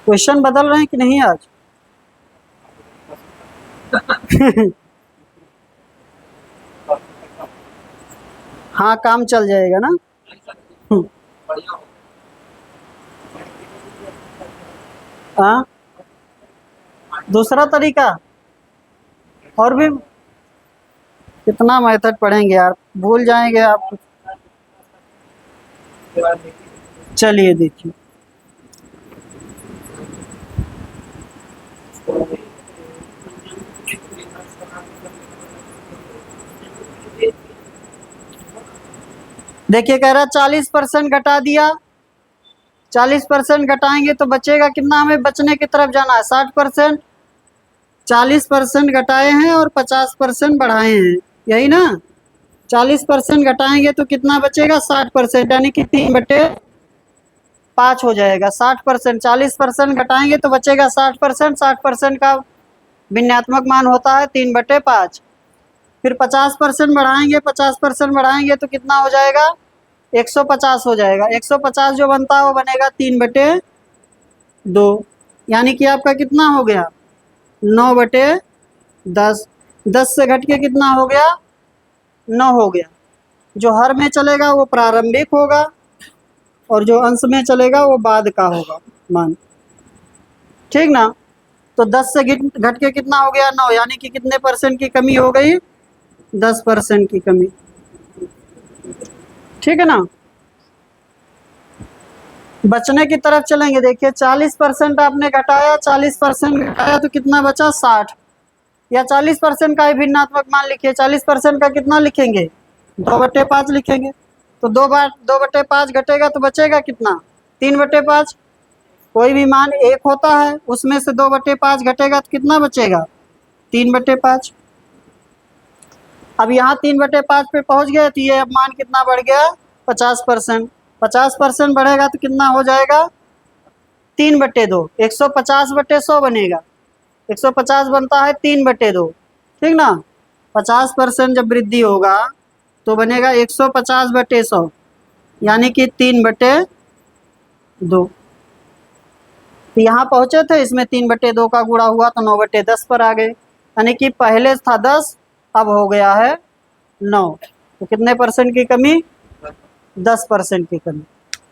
क्वेश्चन बदल रहे हैं कि नहीं आज हाँ काम चल जाएगा ना। हाँ दूसरा तरीका और भी, कितना मेथड पढ़ेंगे यार, भूल जाएंगे आप। चलिए देखिए, देखिए कह रहा 40% घटा दिया, 40% घटाएंगे तो बचेगा कितना, हमें बचने की तरफ जाना है 60%। 40% घटाए हैं और 50% बढ़ाए हैं, यही ना। 40% घटाएंगे तो कितना बचेगा 60%, यानी कि 3/5 हो जाएगा। 60%, 40% घटाएंगे तो बचेगा 60%, 60% का भिन्नात्मक मान होता है 3/5। फिर 50% बढ़ाएंगे, 50% बढ़ाएंगे तो कितना हो जाएगा 150 हो जाएगा। 150 जो बनता है वो बनेगा 3/2, यानी कि आपका कितना हो गया 9/10। 10 से घट के कितना हो गया 9 हो गया। जो हर में चलेगा वो प्रारंभिक होगा और जो अंश में चलेगा वो बाद का होगा मान, ठीक ना। तो 10 से घट के कितना हो गया 9, यानी कि कितने परसेंट की कमी हो गई 10% की कमी, ठीक है ना। बचने की तरफ चलेंगे, देखिए 40% आपने घटाया, 40% घटाया तो कितना बचा 60, या 40% का ही भिन्नात्मक मान लिखिए। 40% का कितना लिखेंगे 2/5 लिखेंगे। तो 2/5 घटेगा तो बचेगा कितना 3/5। कोई भी मान एक होता है, उसमें से 2/5 घटेगा तो कितना बचेगा 3/5। अब यहाँ 3/5 पे पहुंच गए तो ये अब मान कितना बढ़ गया 50%। 50% बढ़ेगा तो कितना हो जाएगा 3/2, 150/100 बनेगा। 150 बनता है 3/2, ठीक ना। 50% जब वृद्धि होगा तो बनेगा 150/100, यानी कि 3/2। तो यहाँ पहुंचे थे, इसमें 3/2 का गुणा हुआ तो 9/10 पर आ गए, यानी कि पहले था 10 अब हो गया है 9। तो कितने परसेंट की कमी 10% की कमी,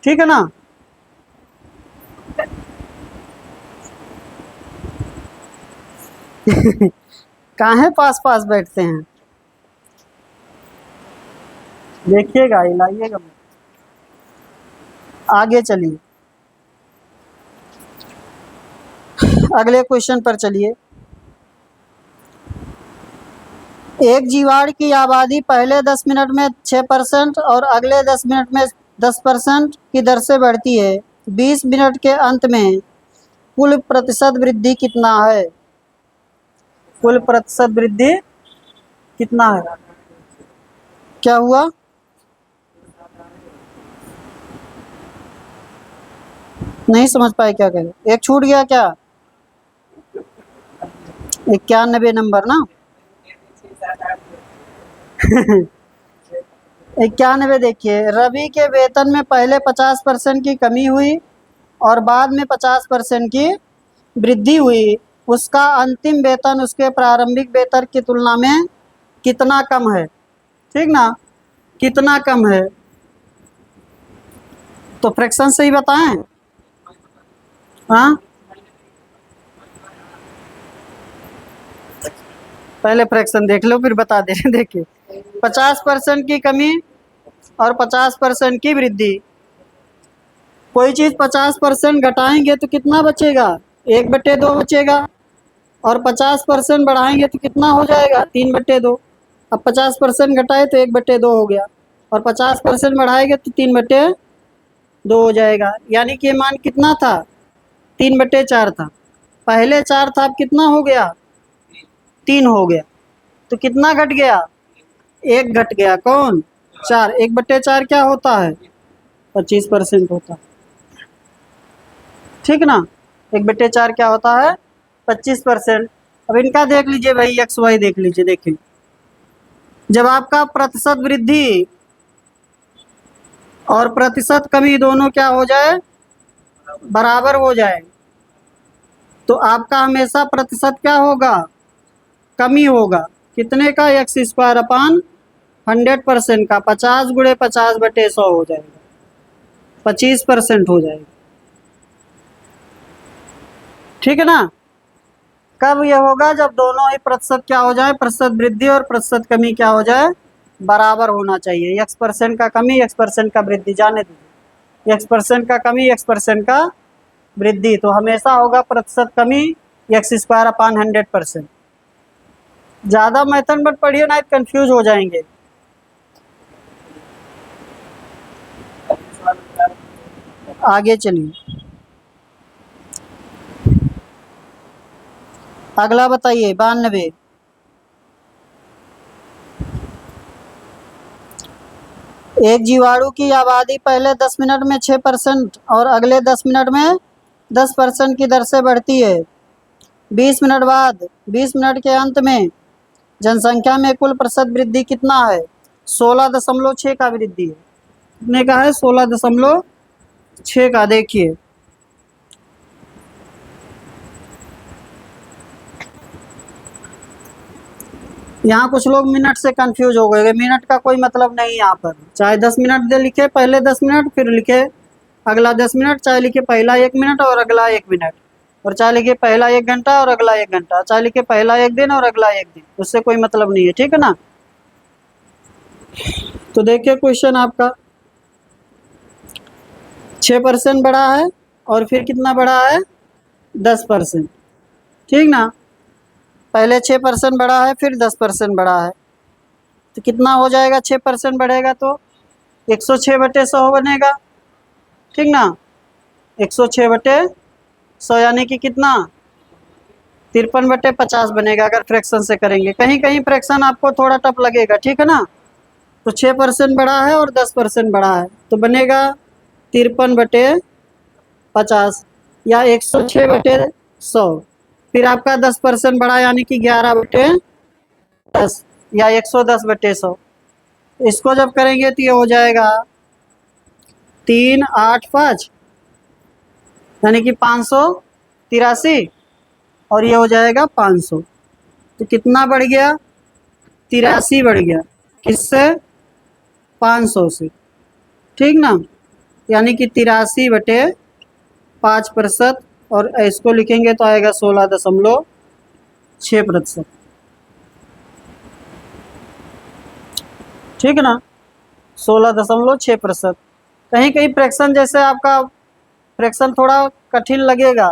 ठीक है ना। काहे पास पास बैठते हैं, देखिएगा हिलाइएगा। आगे चलिए, अगले क्वेश्चन पर चलिए। एक जीवाणु की आबादी पहले 10 मिनट में 6% और अगले 10 मिनट में 10% की दर से बढ़ती है। 20 मिनट के अंत में कुल प्रतिशत वृद्धि कितना है। कुल प्रतिशत वृद्धि कितना है, क्या हुआ, नहीं समझ पाए क्या कहें, एक छूट गया क्या 91 नंबर ना। 91 देखिए, रवि के वेतन में पहले 50% की कमी हुई और बाद में 50% की वृद्धि हुई। उसका अंतिम वेतन उसके प्रारंभिक वेतन की तुलना में कितना कम है, ठीक ना, कितना कम है। तो फ्रैक्शन से ही बताएं, हाँ पहले फ्रैक्शन देख लो फिर बता दे रहे। देखिए 50% की कमी और 50% की वृद्धि। कोई चीज़ 50% घटाएंगे तो कितना बचेगा 1/2 बचेगा, और 50% बढ़ाएंगे तो कितना हो जाएगा 3/2। अब 50% घटाए तो 1/2 हो गया, और 50% बढ़ाएंगे तो 3/2 हो जाएगा, यानी कि ये मान कितना था 3/4 था। पहले 4 था, अब कितना हो गया 3 हो गया। तो कितना घट गया 1 घट गया, कौन 4। 1/4 क्या होता है 25% होता है, ठीक ना। 1/4 क्या होता है 25%। अब इनका देख लीजिए भाई, एक्स वाई देख लीजिए। देखिए जब आपका प्रतिशत वृद्धि और प्रतिशत कमी दोनों क्या हो जाए बराबर हो जाए, तो आपका हमेशा प्रतिशत क्या होगा कमी होगा। कितने का x² 100% का 50 × 50/100 हो जाएगा, 25% हो जाएगा, ठीक है ना। कब ये होगा? जब दोनों ही प्रतिशत क्या हो जाए, प्रतिशत वृद्धि और प्रतिशत कमी क्या हो जाए, बराबर होना चाहिए। x% का कमी x% का वृद्धि, जाने दीजिए, x% का कमी x% का वृद्धि, तो हमेशा होगा प्रतिशत कमी x² / 100%। ज़्यादा मेथड मत पढ़िए, ना कंफ्यूज हो जाएंगे। आगे चलिए, अगला बताइए 92। एक जीवाणु की आबादी पहले 10 मिनट में 6% और अगले 10 मिनट में 10% की दर से बढ़ती है। 20 मिनट बाद, 20 मिनट के अंत में जनसंख्या में कुल प्रतिशत वृद्धि कितना है? 16.6 का वृद्धि है। कितने का है? 16.6 का। देखिए, यहाँ कुछ लोग मिनट से कंफ्यूज हो गए। मिनट का कोई मतलब नहीं यहाँ पर, चाहे 10 मिनट दे लिखे, पहले 10 मिनट फिर लिखे अगला 10 मिनट, चाहे लिखे पहला 1 मिनट और अगला 1 मिनट, और चाहे लिखे पहला 1 घंटा और अगला 1 घंटा, चाहे लिखे पहला 1 दिन और अगला 1 दिन, उससे कोई मतलब नहीं है, ठीक है ना। तो देखिए क्वेश्चन आपका 6% बढ़ा है और फिर कितना बढ़ा है? 10%, ठीक ना। पहले 6% बढ़ा है, फिर 10% बढ़ा है, तो कितना हो जाएगा? 6% बढ़ेगा तो 106/100 बनेगा, ठीक ना। 106/100 यानी कि कितना? 53/50 बनेगा, अगर फ्रैक्शन से करेंगे। कहीं कहीं फ्रैक्शन आपको थोड़ा टफ लगेगा, ठीक है ना। तो 6% बढ़ा है और 10% बढ़ा है, तो बनेगा 53/50 या 106/100। फिर आपका 10% बढ़ा यानी कि 11/10 या 110/100। इसको जब करेंगे तो ये हो जाएगा 385 यानी कि 583, और ये हो जाएगा 500। तो कितना बढ़ गया? 83 बढ़ गया। किससे? 500 से, ठीक ना। यानी कि 83/5%, और इसको लिखेंगे तो आएगा 16.6%, ठीक है ना। 16.6%। कहीं कहीं फ्रैक्शन जैसे आपका फ्रैक्शन थोड़ा कठिन लगेगा,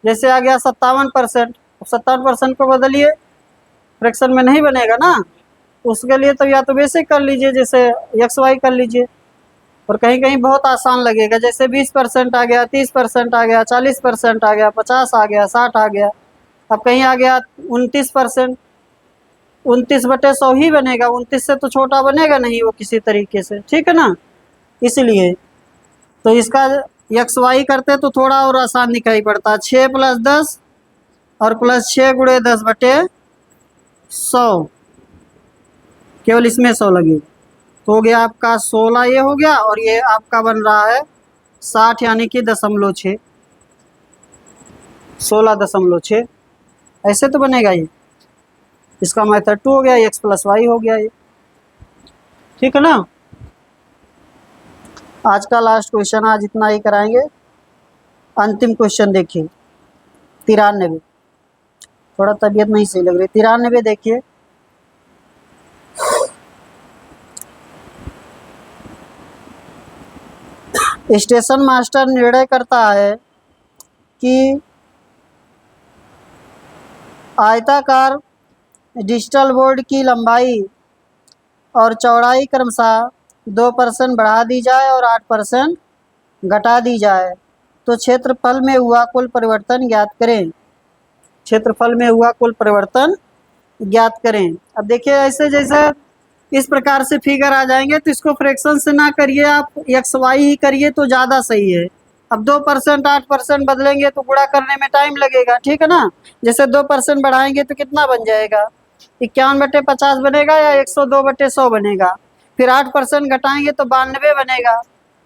जैसे आ गया 57%, 57% को बदलिए, फ्रैक्शन में नहीं बनेगा ना। उसके लिए तो या तो बेसिक कर लीजिए, जैसे XY कर लीजिए। और कहीं कहीं बहुत आसान लगेगा, जैसे 20% आ गया, 30% आ गया, 40% आ गया, 50 आ गया, 60 आ गया, अब कहीं आ गया 29%। 29/100 ही बनेगा, 29 से तो छोटा बनेगा नहीं वो किसी तरीके से, ठीक है ना। इसलिए तो इसका XY करते तो थोड़ा और आसान दिखाई पड़ता। 6 + 10 और +6 × 10/100, केवल इसमें 100 लगेगा, तो हो गया आपका 16। ये हो गया, और ये आपका बन रहा है 60 यानी कि 0.6, 16.6 ऐसे तो बनेगा ये। इसका मेथड 2 हो गया, x + y हो गया ये, ठीक है ना। आज का लास्ट क्वेश्चन, आज इतना ही कराएंगे। अंतिम क्वेश्चन देखिए 93। थोड़ा तबीयत नहीं सही लग रही। 93 देखिए, स्टेशन मास्टर निर्णय करता है कि आयताकार डिजिटल बोर्ड की लंबाई और चौड़ाई क्रमशः 2% बढ़ा दी जाए और 8% घटा दी जाए, तो क्षेत्रफल में हुआ कुल परिवर्तन ज्ञात करें। क्षेत्रफल में हुआ कुल परिवर्तन ज्ञात करें। अब देखिए ऐसे जैसे इस प्रकार से फिगर आ जाएंगे, तो इसको फ्रैक्शन से ना करिए, आप XY ही करिए तो ज़्यादा सही है। अब 2% 8% बदलेंगे तो गुणा करने में टाइम लगेगा, ठीक है ना। जैसे 2% बढ़ाएंगे तो कितना बन जाएगा? 51/50 बनेगा या 102/100 बनेगा। फिर 8% घटाएंगे तो 92 बनेगा,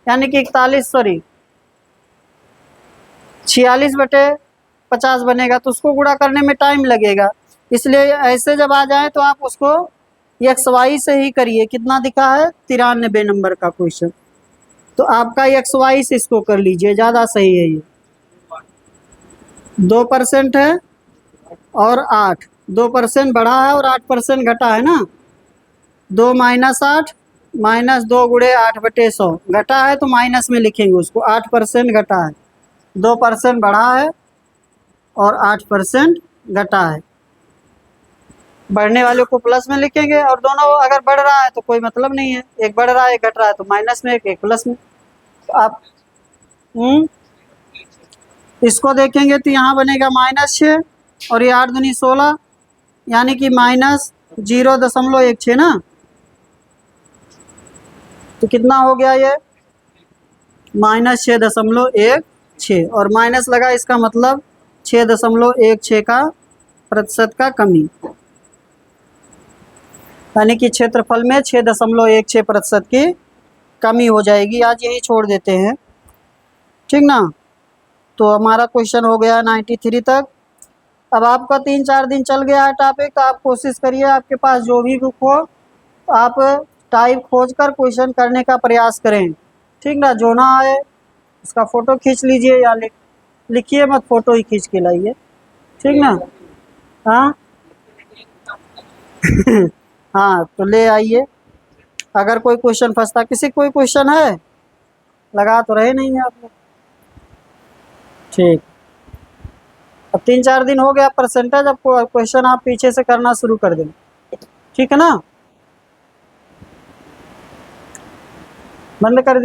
यानी कि 46/50 बनेगा। तो उसको गुणा करने में टाइम लगेगा, इसलिए ऐसे जब आ जाए तो आप उसको XY से ही करिए। कितना दिखा है? 93 नंबर का क्वेश्चन, तो आपका XY से इसको कर लीजिए, ज़्यादा सही है ये। 2% है और 8, 2% बढ़ा है और 8% घटा है ना। 2 माइनस 8 माइनस 2 गुणे 8/100, घटा है तो माइनस में लिखेंगे उसको। 8% घटा है, 2% बढ़ा है और 8% घटा है। बढ़ने वाले को प्लस में लिखेंगे और दोनों अगर बढ़ रहा है तो कोई मतलब नहीं है, एक बढ़ रहा है एक घट रहा है, तो माइनस में एक प्लस में। तो आप इसको देखेंगे तो यहाँ बनेगा -6 और ये 8 दूनी 16, यानी कि -0.16 ना। तो कितना हो गया ये -6.16 और माइनस लगा, इसका मतलब 6.16 का प्रतिशत का कमी, यानी कि क्षेत्रफल में 6.16% की कमी हो जाएगी। आज यही छोड़ देते हैं, ठीक ना। तो हमारा क्वेश्चन हो गया 93 तक। अब आपका 3-4 दिन चल गया है टॉपिक, तो आप कोशिश करिए आपके पास जो भी बुक हो आप टाइप खोज कर क्वेश्चन करने का प्रयास करें, ठीक ना। जो ना आए उसका फ़ोटो खींच लीजिए या लिखिए मत, फ़ोटो ही खींच के लाइए, ठीक ना। हाँ हाँ, तो ले आइए। अगर कोई क्वेश्चन फंसता, किसी कोई क्वेश्चन है, लगा तो रहे नहीं है आप लोग, ठीक। अब 3-4 दिन हो गया परसेंटेज, अब क्वेश्चन आप पीछे से करना शुरू कर दें, ठीक है ना। बंद कर दी।